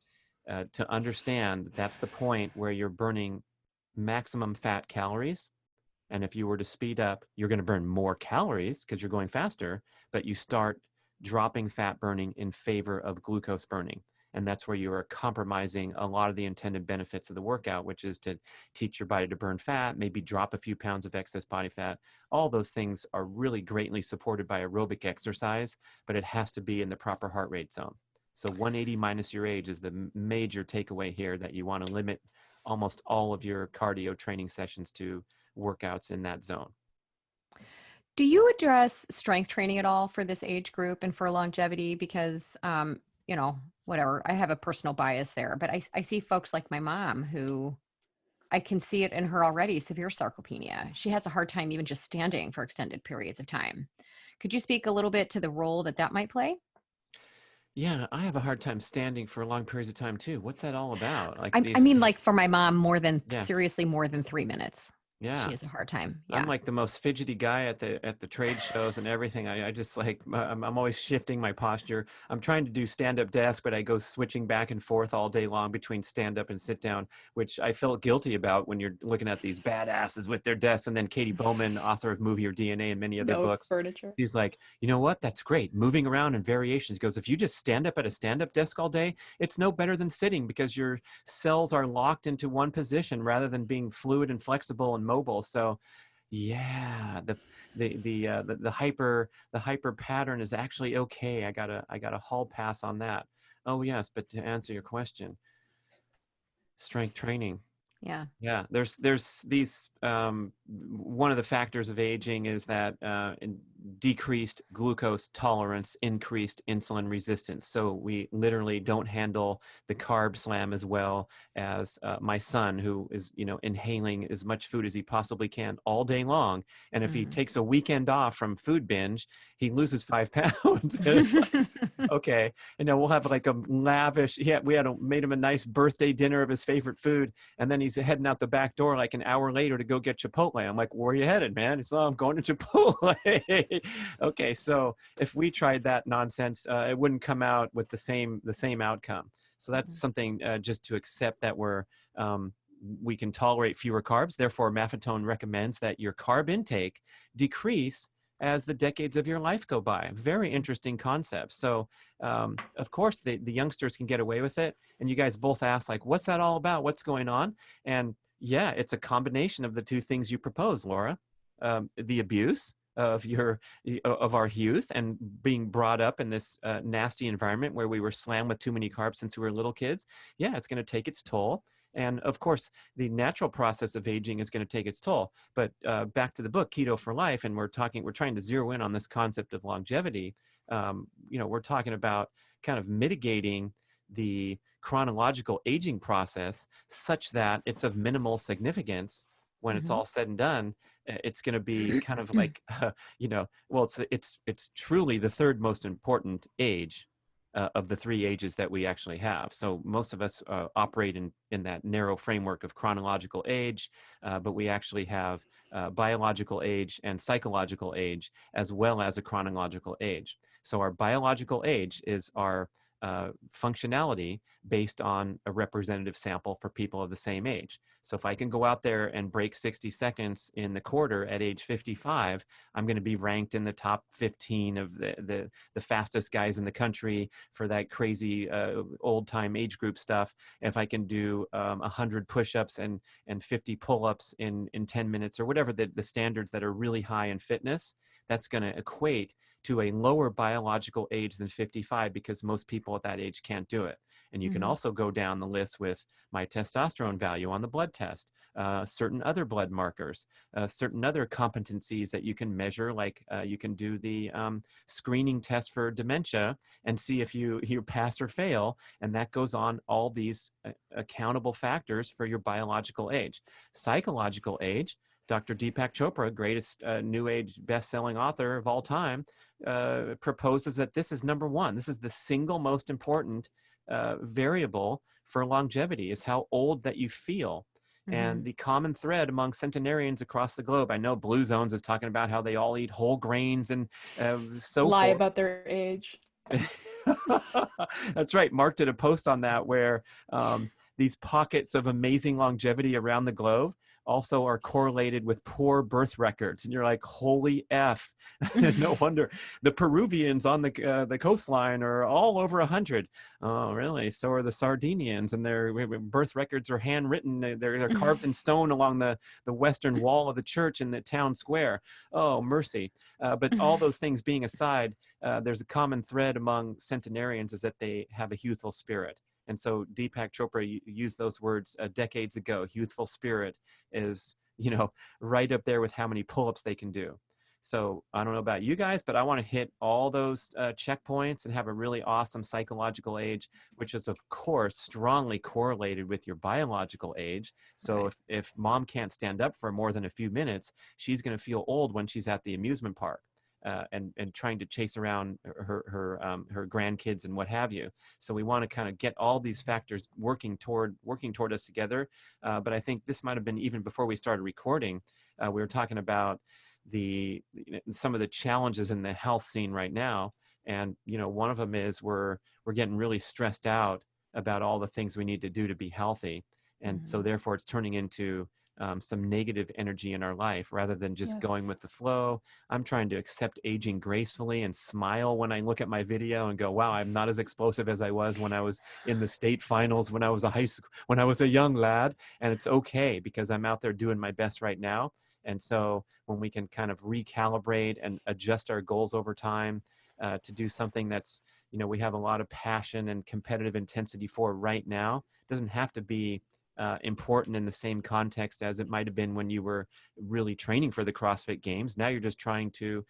to understand, that's the point where you're burning maximum fat calories. And if you were to speed up, you're going to burn more calories because you're going faster, but you start dropping fat burning in favor of glucose burning. And that's where you are compromising a lot of the intended benefits of the workout, which is to teach your body to burn fat, maybe drop a few pounds of excess body fat. All those things are really greatly supported by aerobic exercise, but it has to be in the proper heart rate zone. So 180 minus your age is the major takeaway here, that you want to limit almost all of your cardio training sessions to workouts in that zone. Do you address strength training at all for this age group and for longevity? Because, whatever, I have a personal bias there, but I see folks like my mom who I can see it in her already, severe sarcopenia. She has a hard time even just standing for extended periods of time. Could you speak a little bit to the role that might play? Yeah, I have a hard time standing for long periods of time too. What's that all about? Like I mean, like for my mom, seriously, more than 3 minutes. Yeah. She has a hard time. Yeah. I'm like the most fidgety guy at the trade shows and everything. I just like, I'm always shifting my posture. I'm trying to do stand-up desk, but I go switching back and forth all day long between stand-up and sit-down, which I felt guilty about when you're looking at these badasses with their desks. And then Katie Bowman, author of Move Your DNA and many other books, furniture. She's like, you know what? That's great. Moving around and variations. She goes, if you just stand up at a stand-up desk all day, it's no better than sitting, because your cells are locked into one position rather than being fluid and flexible and mobile. So yeah, the hyper pattern is actually okay. I got a hall pass on that. Oh yes, but to answer your question, strength training. Yeah. There's these, one of the factors of aging is that decreased glucose tolerance, increased insulin resistance. So we literally don't handle the carb slam as well as my son, who is, inhaling as much food as he possibly can all day long. And if he takes a weekend off from food binge, he loses 5 pounds. It's like, okay. And now we'll have like a lavish, made him a nice birthday dinner of his favorite food. And then he's heading out the back door like an hour later to go get Chipotle. I'm like, where are you headed, man? It's, I'm going to Chipotle. Okay, so if we tried that nonsense, it wouldn't come out with the same outcome. So that's something just to accept, that we can tolerate fewer carbs. Therefore, Maffetone recommends that your carb intake decrease as the decades of your life go by. Very interesting concept. So, of course, the youngsters can get away with it. And you guys both asked, like, what's that all about? What's going on? And yeah, it's a combination of the two things you propose, Laura. The abuse of our youth and being brought up in this nasty environment where we were slammed with too many carbs since we were little kids. Yeah, it's going to take its toll. And of course, the natural process of aging is going to take its toll. But back to the book, Keto for Life, and we're trying to zero in on this concept of longevity. We're talking about kind of mitigating the chronological aging process such that it's of minimal significance when it's all said and done. It's going to be kind of like, it's truly the third most important age of the 3 ages that we actually have. So most of us operate in that narrow framework of chronological age, but we actually have biological age and psychological age, as well as a chronological age. So our biological age is our functionality based on a representative sample for people of the same age. So if I can go out there and break 60 seconds in the quarter at age 55, I'm going to be ranked in the top 15 of the fastest guys in the country for that crazy old time age group stuff. If I can do 100 push-ups and 50 pull-ups in 10 minutes or whatever the standards that are really high in fitness, that's going to equate to a lower biological age than 55 because most people at that age can't do it. And you can also go down the list with my testosterone value on the blood test, certain other blood markers, certain other competencies that you can measure, like you can do the screening test for dementia and see if you pass or fail. And that goes on all these accountable factors for your biological age. Psychological age, Dr. Deepak Chopra, greatest New Age best-selling author of all time, proposes that this is number one. This is the single most important variable for longevity, is how old that you feel. And the common thread among centenarians across the globe, I know Blue Zones is talking about how they all eat whole grains and so Lie forth. about their age. That's right. Mark did a post on that where these pockets of amazing longevity around the globe also are correlated with poor birth records. And you're like, holy F. No wonder. The Peruvians on the coastline are all over 100. Oh, really? So are the Sardinians, and their birth records are handwritten. They're carved in stone along the western wall of the church in the town square. Oh, mercy. But all those things being aside, there's a common thread among centenarians is that they have a youthful spirit. And so Deepak Chopra used those words decades ago. Youthful spirit is, right up there with how many pull-ups they can do. So I don't know about you guys, but I want to hit all those checkpoints and have a really awesome psychological age, which is, of course, strongly correlated with your biological age. So Right. if mom can't stand up for more than a few minutes, she's going to feel old when she's at the amusement park. And trying to chase around her grandkids and what have you. So we want to kind of get all these factors working toward us together. But I think this might have been even before we started recording. We were talking about some of the challenges in the health scene right now, and one of them is we're getting really stressed out about all the things we need to do to be healthy, and so therefore it's turning into some negative energy in our life rather than just going with the flow. I'm trying to accept aging gracefully and smile when I look at my video and go, wow, I'm not as explosive as I was when I was in the state finals, when I was when I was a young lad. And it's okay because I'm out there doing my best right now. And so when we can kind of recalibrate and adjust our goals over time to do something that's, we have a lot of passion and competitive intensity for right now, it doesn't have to be important in the same context as it might have been when you were really training for the CrossFit Games. Now you're just trying to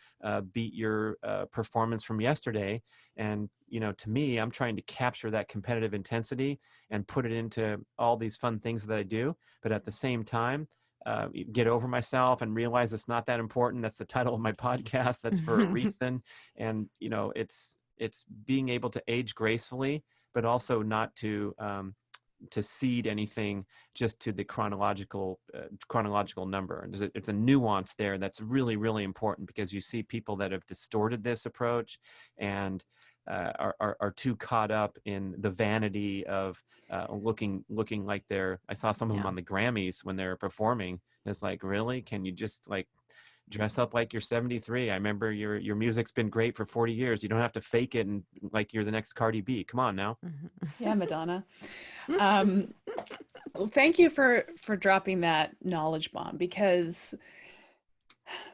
beat your performance from yesterday. And, to me, I'm trying to capture that competitive intensity and put it into all these fun things that I do. But at the same time, get over myself and realize it's not that important. That's the title of my podcast. That's for a reason. And, it's being able to age gracefully, but also not to cede anything just to the chronological number. And it's a nuance there that's really, really important, because you see people that have distorted this approach and are too caught up in the vanity of looking like I saw some of them on the Grammys when they're performing. It's like, really? Can you just dress up like you're 73? I remember your music's been great for 40 years. You don't have to fake it and like you're the next Cardi B. Come on now. Yeah, Madonna. Well, thank you for dropping that knowledge bomb, because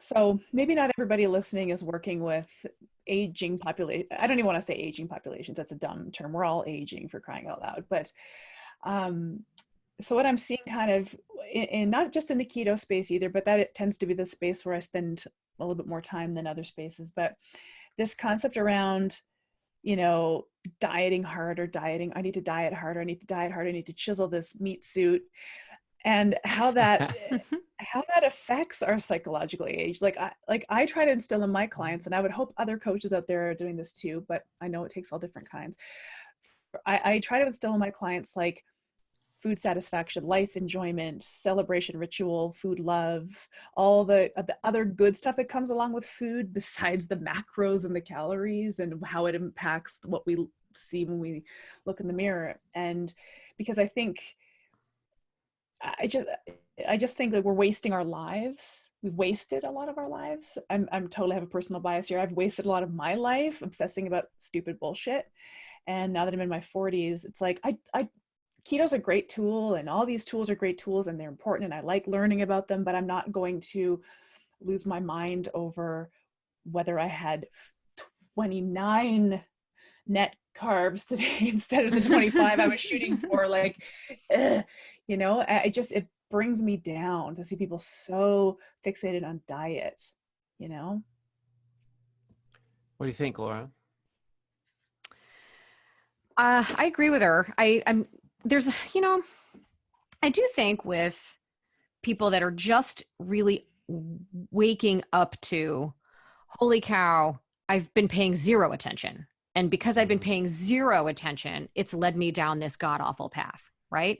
so maybe not everybody listening is working with aging population. I don't even want to say aging populations. That's a dumb term. We're all aging, for crying out loud. But so what I'm seeing kind of in not just in the keto space either, but that it tends to be the space where I spend a little bit more time than other spaces. But this concept around, dieting hard or dieting, I need to diet harder, I need to diet harder, I need to chisel this meat suit, and how that affects our psychological age. I try to instill in my clients, and I would hope other coaches out there are doing this too, but I know it takes all different kinds. I try to instill in my clients food satisfaction, life enjoyment, celebration, ritual, food love, all the other good stuff that comes along with food besides the macros and the calories and how it impacts what we see when we look in the mirror. And because I just think that we're wasting our lives. We've wasted a lot of our lives. I'm totally have a personal bias here. I've wasted a lot of my life obsessing about stupid bullshit. And now that I'm in my 40s, it's like, keto's a great tool, and all these tools are great tools, and they're important, and I like learning about them, but I'm not going to lose my mind over whether I had 29 net carbs today instead of the 25 I was shooting for. Like, you know, it brings me down to see people so fixated on diet, you know? What do you think, Laura? I agree with her. There's, you know, I do think with people that are just really waking up to, holy cow, I've been paying zero attention. And because I've been paying zero attention, it's led me down this god awful path. Right.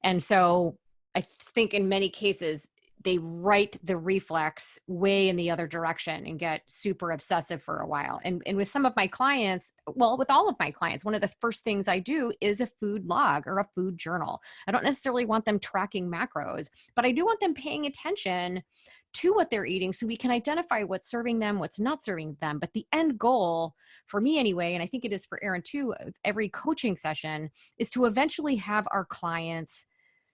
And so I think in many cases, they write the reflex way in the other direction and get super obsessive for a while. And with some of my clients, well, with all of my clients, one of the first things I do is a food log or a food journal. I don't necessarily want them tracking macros, but I do want them paying attention to what they're eating so we can identify what's serving them, what's not serving them. But the end goal for me anyway, and I think it is for Erin too, every coaching session is to eventually have our clients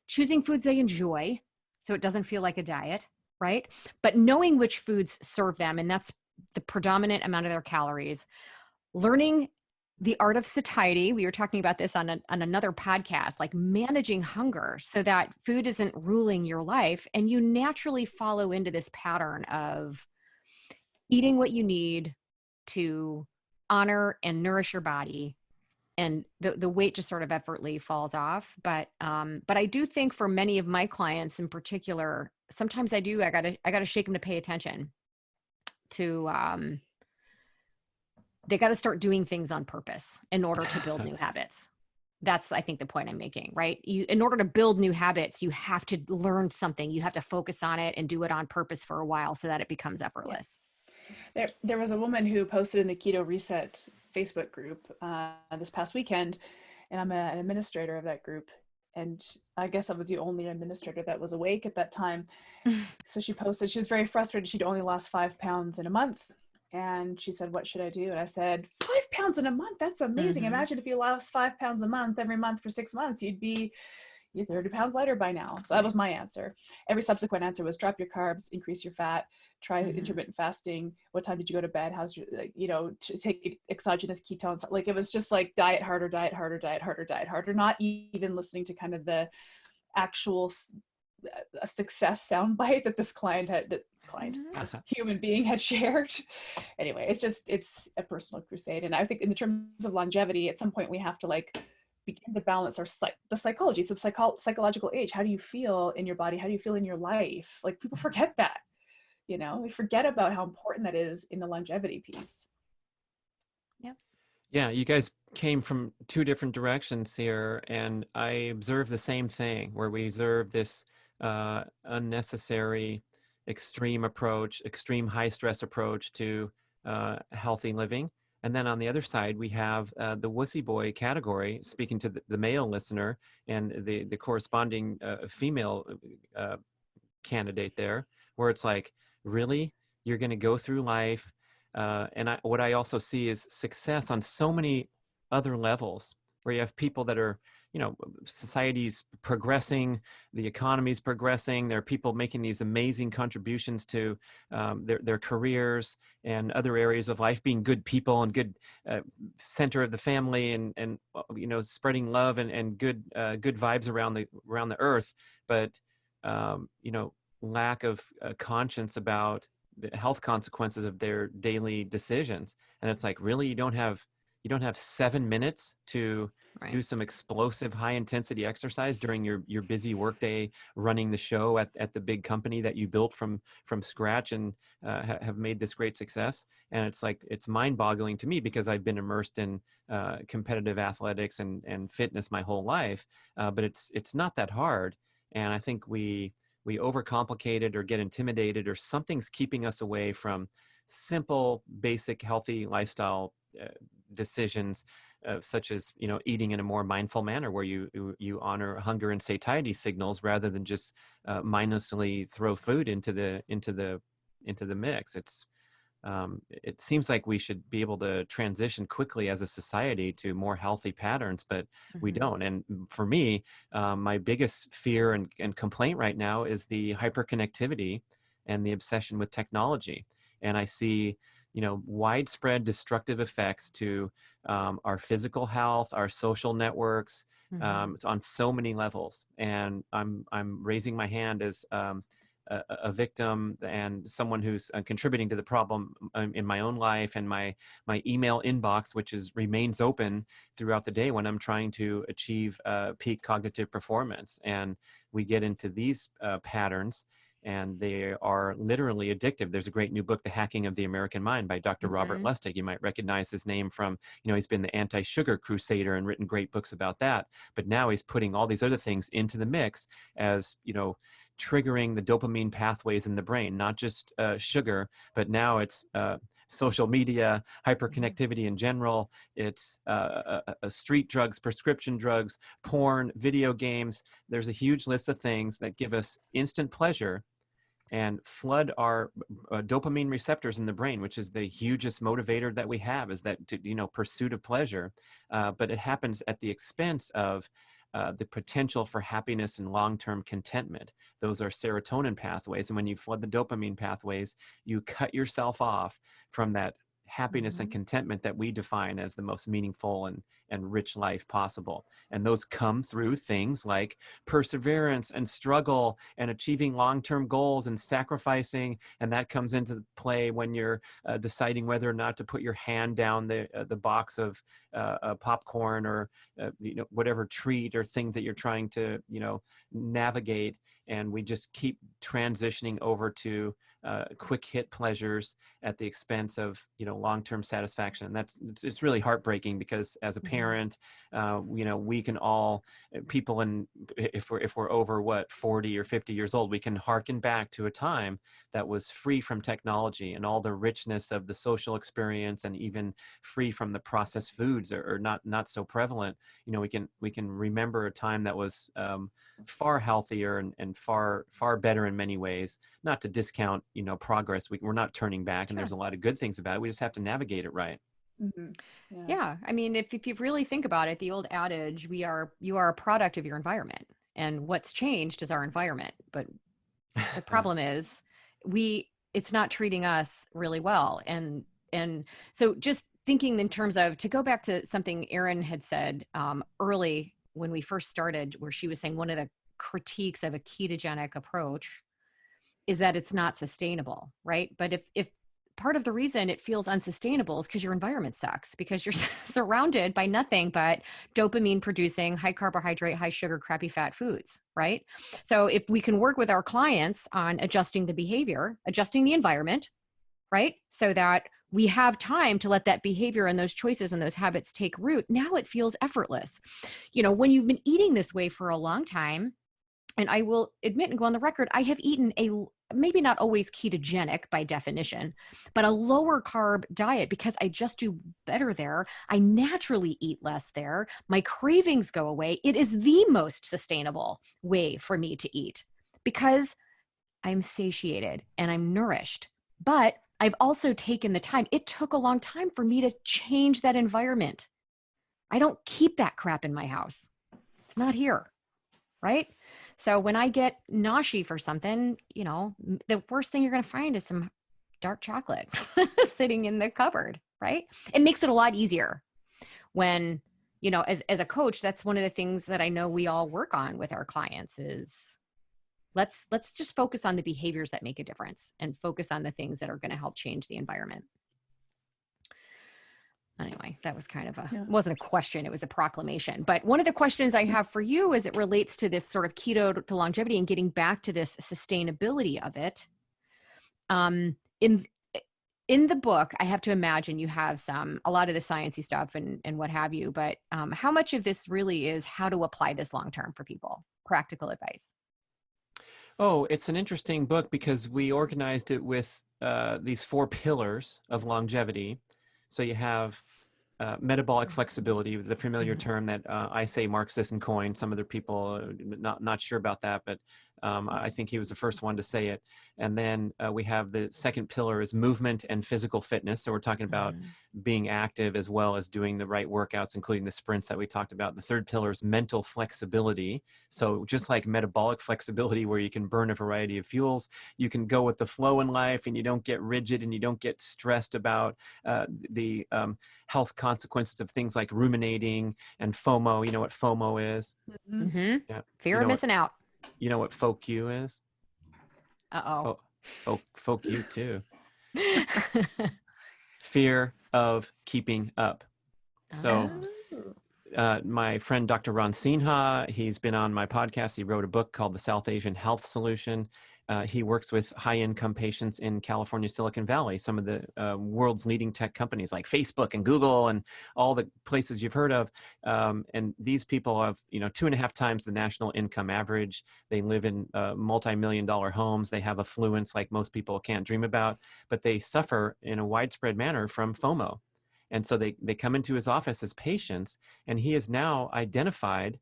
choosing foods they enjoy, so it doesn't feel like a diet, right? But knowing which foods serve them, and that's the predominant amount of their calories. Learning the art of satiety. We were talking about this on another podcast, like managing hunger so that food isn't ruling your life. And you naturally follow into this pattern of eating what you need to honor and nourish your body. And the weight just sort of effortlessly falls off. But I do think for many of my clients in particular, sometimes I gotta shake them to pay attention to, they got to start doing things on purpose in order to build new habits. That's, I think, the point I'm making, right? In order to build new habits, you have to learn something. You have to focus on it and do it on purpose for a while so that it becomes effortless. Yeah. There was a woman who posted in the Keto Reset Facebook group this past weekend, and I'm an administrator of that group. And I guess I was the only administrator that was awake at that time. So she posted, she was very frustrated. She'd only lost 5 pounds in a month. And she said, what should I do? And I said, 5 pounds in a month? That's amazing. Mm-hmm. Imagine if you lost 5 pounds a month, every month for 6 months, you'd be 30 pounds lighter by now. So that was my answer. Every subsequent answer was drop your carbs, increase your fat, try intermittent fasting. What time did you go to bed? How's your, take exogenous ketones. Like, it was just like diet harder, diet harder, diet harder, diet harder, not even listening to kind of the actual success soundbite that this human being had shared. Anyway, it's a personal crusade. And I think in terms of longevity, at some point we have to begin to balance the psychology. So psychological age, how do you feel in your body? How do you feel in your life? Like, people forget that, we forget about how important that is in the longevity piece. Yep. Yeah, you guys came from two different directions here, and I observed the same thing, where we observe this unnecessary extreme high stress approach to healthy living. And then on the other side, we have the wussy boy category, speaking to the male listener, and the corresponding female candidate there, where it's like, really, you're going to go through life. And what I also see is success on so many other levels, where you have people that are, society's progressing, the economy's progressing. There are people making these amazing contributions to their careers and other areas of life, being good people and good center of the family, and spreading love and good vibes around the earth. But lack of conscience about the health consequences of their daily decisions. And it's like, really, you don't have 7 minutes to do some explosive high intensity exercise during your busy workday, running the show at the big company that you built from scratch and have made this great success. And it's like, it's mind boggling to me, because I've been immersed in competitive athletics and fitness my whole life. But it's not that hard. And I think we overcomplicate it or get intimidated, or something's keeping us away from simple, basic, healthy lifestyle decisions such as, you know, eating in a more mindful manner where you honor hunger and satiety signals rather than just mindlessly throw food into the mix. It seems like we should be able to transition quickly as a society to more healthy patterns, but we don't. And for me, my biggest fear and complaint right now is the hyperconnectivity and the obsession with technology. And I see, you know, widespread destructive effects to our physical health, our social networks, on so many levels. And I'm raising my hand as a victim and someone who's contributing to the problem in my own life, and my email inbox, which remains open throughout the day when I'm trying to achieve peak cognitive performance. And we get into these patterns, and they are literally addictive. There's a great new book, The Hacking of the American Mind, by Dr. Robert Lustig. You might recognize his name from, you know, he's been the anti-sugar crusader and written great books about that. But now he's putting all these other things into the mix as, you know, triggering the dopamine pathways in the brain, not just sugar, but now it's social media, hyperconnectivity in general. It's street drugs, prescription drugs, porn, video games. There's a huge list of things that give us instant pleasure and flood our dopamine receptors in the brain, which is the hugest motivator that we have, is that, you know, pursuit of pleasure. But it happens at the expense of the potential for happiness and long-term contentment. Those are serotonin pathways. And when you flood the dopamine pathways, you cut yourself off from that happiness and contentment that we define as the most meaningful and rich life possible. And those come through things like perseverance and struggle and achieving long-term goals and sacrificing. And that comes into play when you're deciding whether or not to put your hand down the box of popcorn or you know, whatever treat or things that you're trying to, you know, navigate. And we just keep transitioning over to quick hit pleasures at the expense of, you know, long-term satisfaction. And it's really heartbreaking, because as a parent, you know, we can all, people if we're over 40 or 50 years old, we can hearken back to a time that was free from technology and all the richness of the social experience, and even free from the processed foods are not so prevalent. You know, we can remember a time that was far healthier and far better in many ways. Not to discount, you know, progress. We're not turning back, and there's a lot of good things about it. We just have to navigate it right. Yeah. I mean, if you really think about it, the old adage, you are a product of your environment, and what's changed is our environment. But the problem is it's not treating us really well. And so just thinking in terms of, to go back to something Erin had said early when we first started, where she was saying one of the critiques of a ketogenic approach is that it's not sustainable, right? But if part of the reason it feels unsustainable is because your environment sucks, because you're surrounded by nothing but dopamine producing, high carbohydrate, high sugar, crappy fat foods, right? So if we can work with our clients on adjusting the behavior, adjusting the environment, right? So that we have time to let that behavior and those choices and those habits take root, now it feels effortless. You know, when you've been eating this way for a long time, and I will admit and go on the record, I have eaten maybe not always ketogenic by definition, but a lower carb diet, because I just do better there. I naturally eat less there. My cravings go away. It is the most sustainable way for me to eat, because I'm satiated and I'm nourished. But I've also taken the time. It took a long time for me to change that environment. I don't keep that crap in my house. It's not here, right? So when I get nausea for something, you know, the worst thing you're going to find is some dark chocolate sitting in the cupboard, right? It makes it a lot easier when, you know, as a coach, that's one of the things that I know we all work on with our clients is let's just focus on the behaviors that make a difference and focus on the things that are going to help change the environment. Anyway, that was kind of wasn't a question, it was a proclamation. But one of the questions I have for you as it relates to this sort of keto to longevity and getting back to this sustainability of it. In the book, I have to imagine you have a lot of the sciencey stuff and what have you, but how much of this really is how to apply this long-term for people, practical advice? Oh, it's an interesting book because we organized it with these 4 pillars of longevity. So you have metabolic flexibility, the familiar term that I say Mark Sisson coined. Some other people not sure about that, but I think he was the first one to say it. And then we have the second pillar is movement and physical fitness. So we're talking about being active as well as doing the right workouts, including the sprints that we talked about. The third pillar is mental flexibility. So just like metabolic flexibility, where you can burn a variety of fuels, you can go with the flow in life and you don't get rigid and you don't get stressed about the health consequences of things like ruminating and FOMO. You know what FOMO is? Mm-hmm. Yeah. Fear of missing out. You know what folk you is? Uh-oh. Folk you too. Fear of keeping up. So my friend Dr. Ron Sinha, he's been on my podcast. He wrote a book called The South Asian Health Solution. He works with high-income patients in California, Silicon Valley, some of the world's leading tech companies like Facebook and Google and all the places you've heard of. And these people have, 2.5 times the national income average. They live in multi-million-dollar homes. They have affluence like most people can't dream about, but they suffer in a widespread manner from FOMO. And so they come into his office as patients, and he has now identified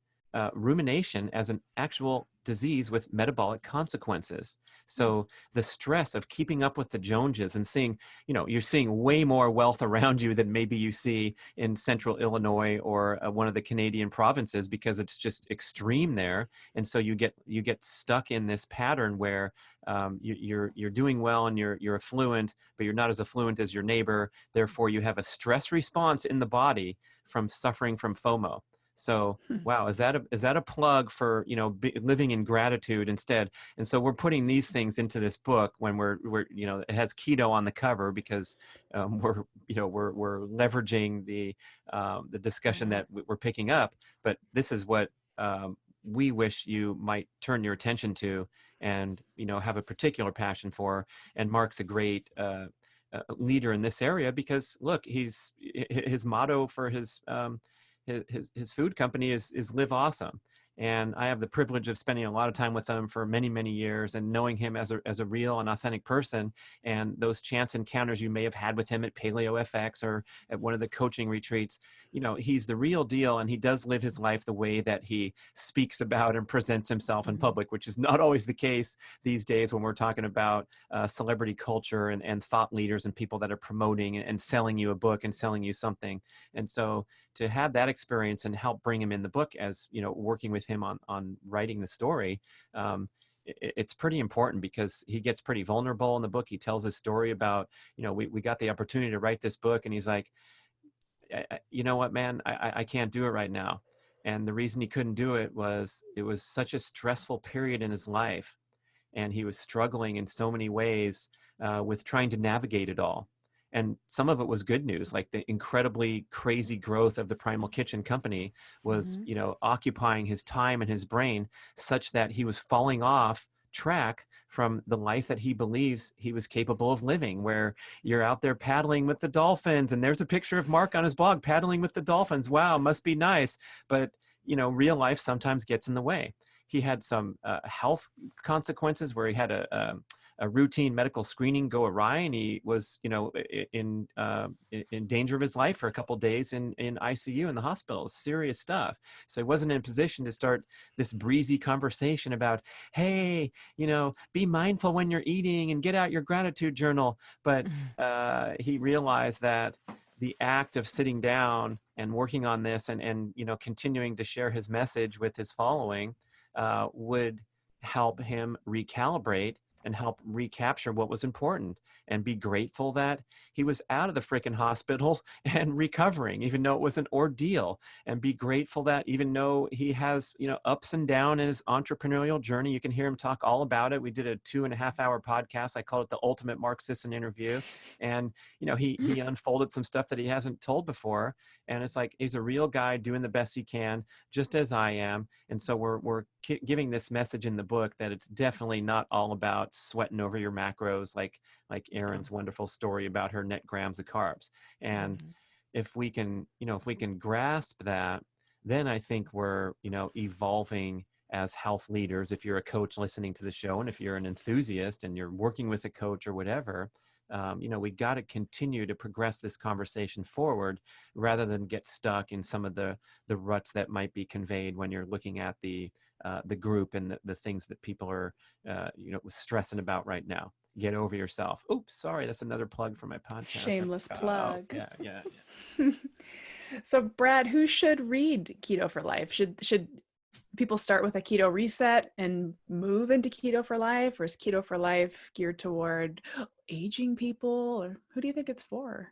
rumination as an actual disease with metabolic consequences. So the stress of keeping up with the Joneses and seeing, you're seeing way more wealth around you than maybe you see in central Illinois or one of the Canadian provinces, because it's just extreme there. And so you get stuck in this pattern where you're doing well and you're affluent, but you're not as affluent as your neighbor. Therefore, you have a stress response in the body from suffering from FOMO. So, wow, is that a plug for, living in gratitude instead? And so we're putting these things into this book when we're it has keto on the cover because we're leveraging the discussion that we're picking up. But this is what we wish you might turn your attention to and, have a particular passion for. And Mark's a great leader in this area because, look, his motto for his food company is live awesome. And I have the privilege of spending a lot of time with him for many, many years and knowing him as a real and authentic person. And those chance encounters you may have had with him at Paleo FX or at one of the coaching retreats, he's the real deal. And he does live his life the way that he speaks about and presents himself in public, which is not always the case these days when we're talking about celebrity culture and thought leaders and people that are promoting and selling you a book and selling you something. And so to have that experience and help bring him in the book as, working with him on writing the story, it's pretty important because he gets pretty vulnerable in the book. He tells his story about, we got the opportunity to write this book, and he's like, you know what, man, I can't do it right now. And the reason he couldn't do it was such a stressful period in his life. And he was struggling in so many ways with trying to navigate it all. And some of it was good news, like the incredibly crazy growth of the Primal Kitchen company was, occupying his time and his brain such that he was falling off track from the life that he believes he was capable of living, where you're out there paddling with the dolphins. And there's a picture of Mark on his blog, paddling with the dolphins. Wow, must be nice. But, real life sometimes gets in the way. He had some health consequences where he had a routine medical screening go awry, and he was, in danger of his life for a couple of days in ICU in the hospital. Serious stuff. So he wasn't in a position to start this breezy conversation about, hey, be mindful when you're eating and get out your gratitude journal. But he realized that the act of sitting down and working on this and continuing to share his message with his following would help him recalibrate and help recapture what was important and be grateful that he was out of the freaking hospital and recovering, even though it was an ordeal, and be grateful that even though he has, ups and downs in his entrepreneurial journey, you can hear him talk all about it. We did a 2.5-hour podcast. I called it the ultimate Mark Sisson interview. And, he unfolded some stuff that he hasn't told before. And it's like, he's a real guy doing the best he can, just as I am. And so we're giving this message in the book that it's definitely not all about sweating over your macros, like Erin's wonderful story about her net grams of carbs. And if we can grasp that, then I think we're, evolving as health leaders. If you're a coach listening to the show, and if you're an enthusiast and you're working with a coach or whatever, we got to continue to progress this conversation forward rather than get stuck in some of the ruts that might be conveyed when you're looking at the group and the things that people are, stressing about right now. Get over yourself. Oops, sorry, that's another plug for my podcast. Shameless plug. Oh, yeah. So Brad, who should read Keto for Life? Should people start with a keto reset and move into Keto for Life, or is Keto for Life geared toward aging people, or who do you think it's for?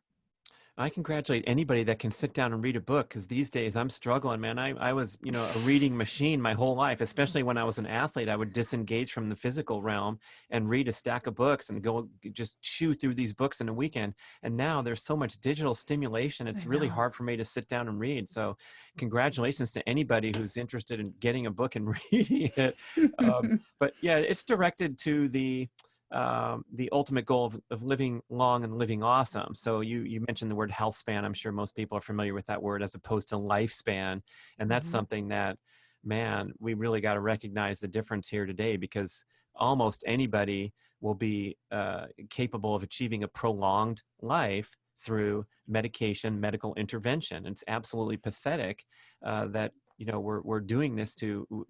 I congratulate anybody that can sit down and read a book, because these days I'm struggling, man. I was, a reading machine my whole life, especially when I was an athlete. I would disengage from the physical realm and read a stack of books and go just chew through these books in a weekend. And now there's so much digital stimulation. It's really hard for me to sit down and read. So congratulations to anybody who's interested in getting a book and reading it. But yeah, it's directed to the ultimate goal of living long and living awesome. So you mentioned the word health span. I'm sure most people are familiar with that word as opposed to lifespan. And that's something that, man, we really got to recognize the difference here today, because almost anybody will be capable of achieving a prolonged life through medication, medical intervention. It's absolutely pathetic that we're doing this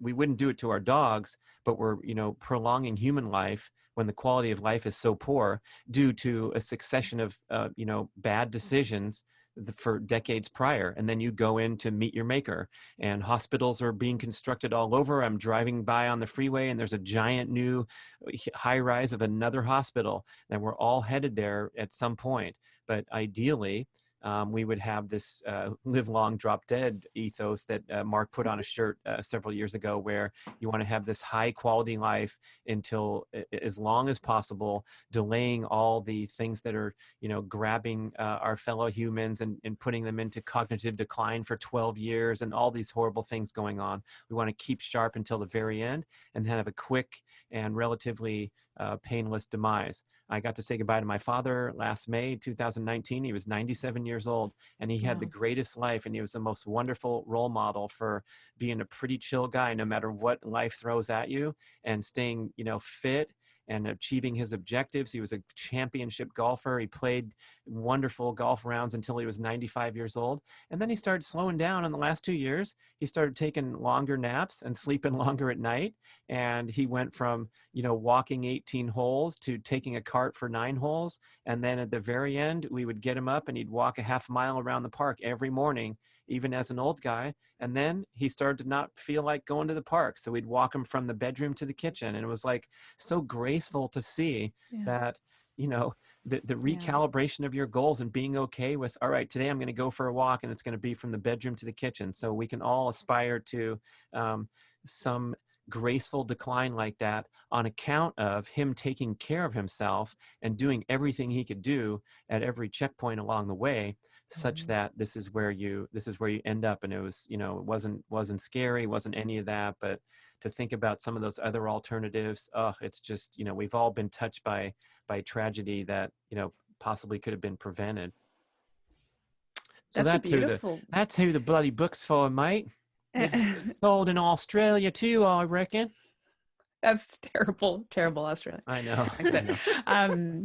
we wouldn't do it to our dogs, but we're, prolonging human life when the quality of life is so poor due to a succession of, bad decisions for decades prior. And then you go in to meet your maker, and hospitals are being constructed all over. I'm driving by on the freeway and there's a giant new high rise of another hospital, and we're all headed there at some point. But ideally, we would have this live long, drop dead ethos that Mark put on a shirt several years ago, where you want to have this high quality life until as long as possible, delaying all the things that are, grabbing our fellow humans and putting them into cognitive decline for 12 years and all these horrible things going on. We want to keep sharp until the very end and then have a quick and relatively painless demise. I got to say goodbye to my father last May 2019. He was 97 years old, and he had the greatest life, and he was the most wonderful role model for being a pretty chill guy no matter what life throws at you, and staying, fit and achieving his objectives. He was a championship golfer. He played wonderful golf rounds until he was 95 years old. And then he started slowing down in the last 2 years. He started taking longer naps and sleeping longer at night. And he went from, walking 18 holes to taking a cart for 9 holes. And then at the very end, we would get him up and he'd walk a half mile around the park every morning, even as an old guy. And then he started to not feel like going to the park. So we'd walk him from the bedroom to the kitchen. And it was like so graceful to see that, the recalibration of your goals and being okay with, all right, today I'm going to go for a walk and it's going to be from the bedroom to the kitchen. So we can all aspire to some graceful decline like that on account of him taking care of himself and doing everything he could do at every checkpoint along the way, such that this is where you end up. And it was, it wasn't scary, wasn't any of that, but to think about some of those other alternatives, it's just, we've all been touched by tragedy that, possibly could have been prevented. So that's who the bloody book's for, mate. It's sold in Australia too, I reckon. That's terrible Australia. I know.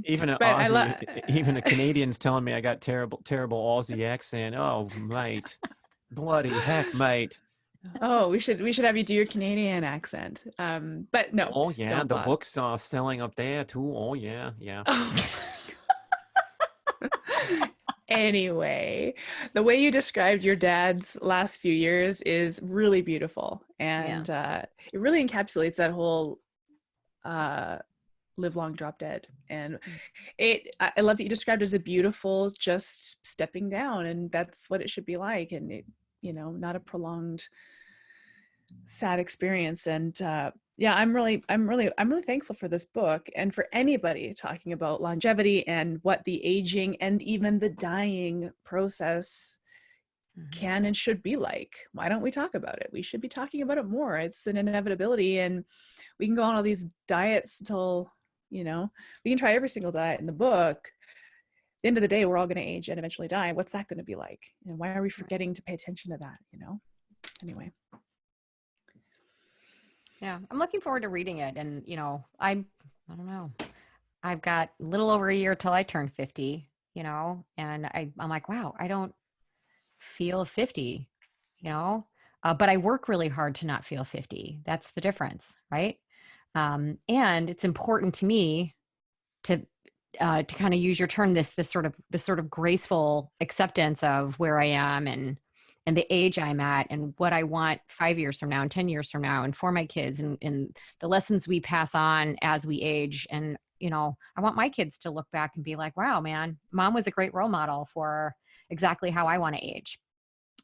Even a Canadian's telling me I got terrible Aussie accent. Oh, mate, bloody heck, mate. Oh, we should have you do your Canadian accent. But no. Oh yeah, the books are selling up there too. Oh yeah. Anyway, the way you described your dad's last few years is really beautiful, and it really encapsulates that whole live long, drop dead. And I love that you described it as a beautiful just stepping down, and that's what it should be like, and it, not a prolonged sad experience. And I'm really thankful for this book, and for anybody talking about longevity and what the aging and even the dying process can and should be like. Why don't we talk about it? We should be talking about it more. It's an inevitability, and we can go on all these diets till, we can try every single diet in the book. At the end of the day, we're all going to age and eventually die. What's that going to be like? And why are we forgetting to pay attention to that? Anyway. Yeah, I'm looking forward to reading it. And, I don't know. I've got a little over a year till I turn 50, and I'm like, wow, I don't feel 50, but I work really hard to not feel 50. That's the difference, right? And it's important to me to kind of use your term, this sort of graceful acceptance of where I am and the age I'm at and what I want 5 years from now and 10 years from now and for my kids and the lessons we pass on as we age. And, I want my kids to look back and be like, wow, man, mom was a great role model for exactly how I want to age.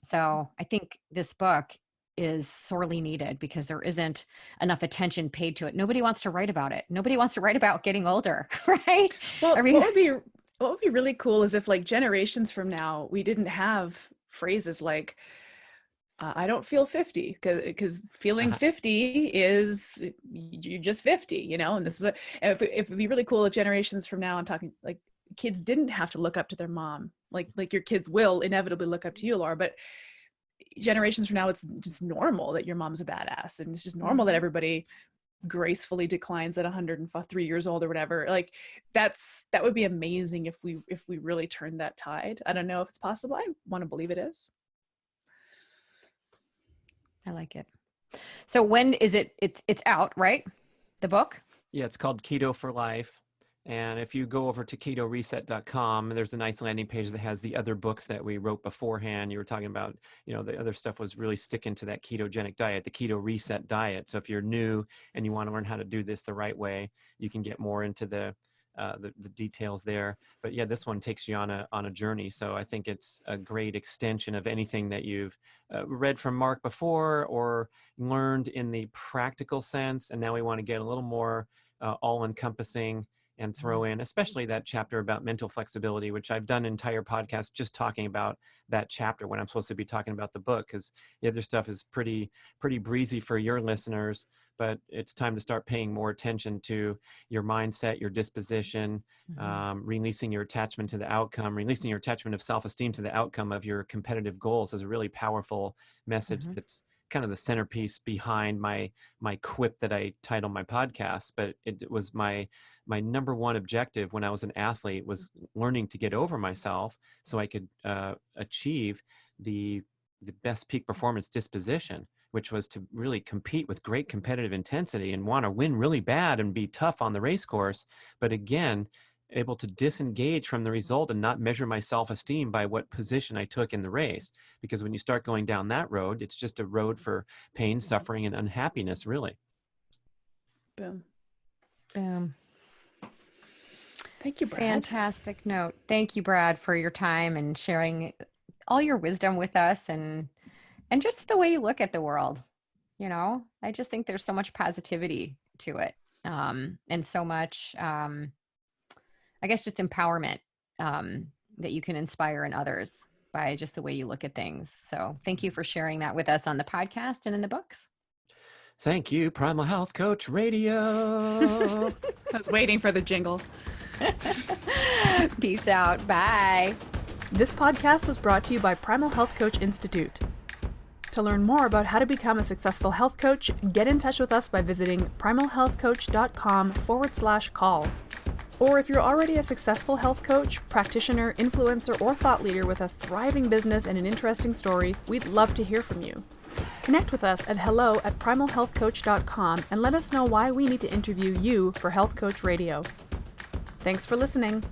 So I think this book is sorely needed because there isn't enough attention paid to it. Nobody wants to write about it. Nobody wants to write about getting older, right? Well, what would be really cool is if like generations from now, we didn't have phrases like, I don't feel 50 because feeling 50 is you're just 50, and this is if it'd be really cool if generations from now, I'm talking like kids didn't have to look up to their mom, like your kids will inevitably look up to you, Laura, but generations from now, it's just normal that your mom's a badass, and it's just normal that everybody gracefully declines at 103 years old or whatever. Like that would be amazing if we really turned that tide. I don't know if it's possible. I want to believe it is. I like it. So when is it? It's out, right? The book? Yeah, it's called Keto for Life. And if you go over to ketoreset.com, there's a nice landing page that has the other books that we wrote beforehand. You were talking about, the other stuff was really sticking to that ketogenic diet, the Keto Reset diet. So if you're new and you want to learn how to do this the right way, you can get more into the details there. But yeah, this one takes you on a journey. So I think it's a great extension of anything that you've read from Mark before or learned in the practical sense. And now we want to get a little more all-encompassing and throw in, especially that chapter about mental flexibility, which I've done an entire podcast just talking about that chapter when I'm supposed to be talking about the book, because the other stuff is pretty breezy for your listeners, but it's time to start paying more attention to your mindset, your disposition, releasing your attachment to the outcome, releasing your attachment of self-esteem to the outcome of your competitive goals is a really powerful message that's kind of the centerpiece behind my quip that I titled my podcast. But it was my number one objective when I was an athlete was learning to get over myself so I could achieve the best peak performance disposition, which was to really compete with great competitive intensity and want to win really bad and be tough on the race course. But again, able to disengage from the result and not measure my self-esteem by what position I took in the race. Because when you start going down that road, it's just a road for pain, suffering, and unhappiness, really. Boom. Thank you, Brad. Fantastic note. Thank you, Brad, for your time and sharing all your wisdom with us and just the way you look at the world. I just think there's so much positivity to it, and so much I guess just empowerment that you can inspire in others by just the way you look at things. So thank you for sharing that with us on the podcast and in the books. Thank you, Primal Health Coach Radio. I was waiting for the jingle. Peace out. Bye. This podcast was brought to you by Primal Health Coach Institute. To learn more about how to become a successful health coach, get in touch with us by visiting primalhealthcoach.com/call. Or if you're already a successful health coach, practitioner, influencer, or thought leader with a thriving business and an interesting story, we'd love to hear from you. Connect with us at hello@primalhealthcoach.com and let us know why we need to interview you for Health Coach Radio. Thanks for listening.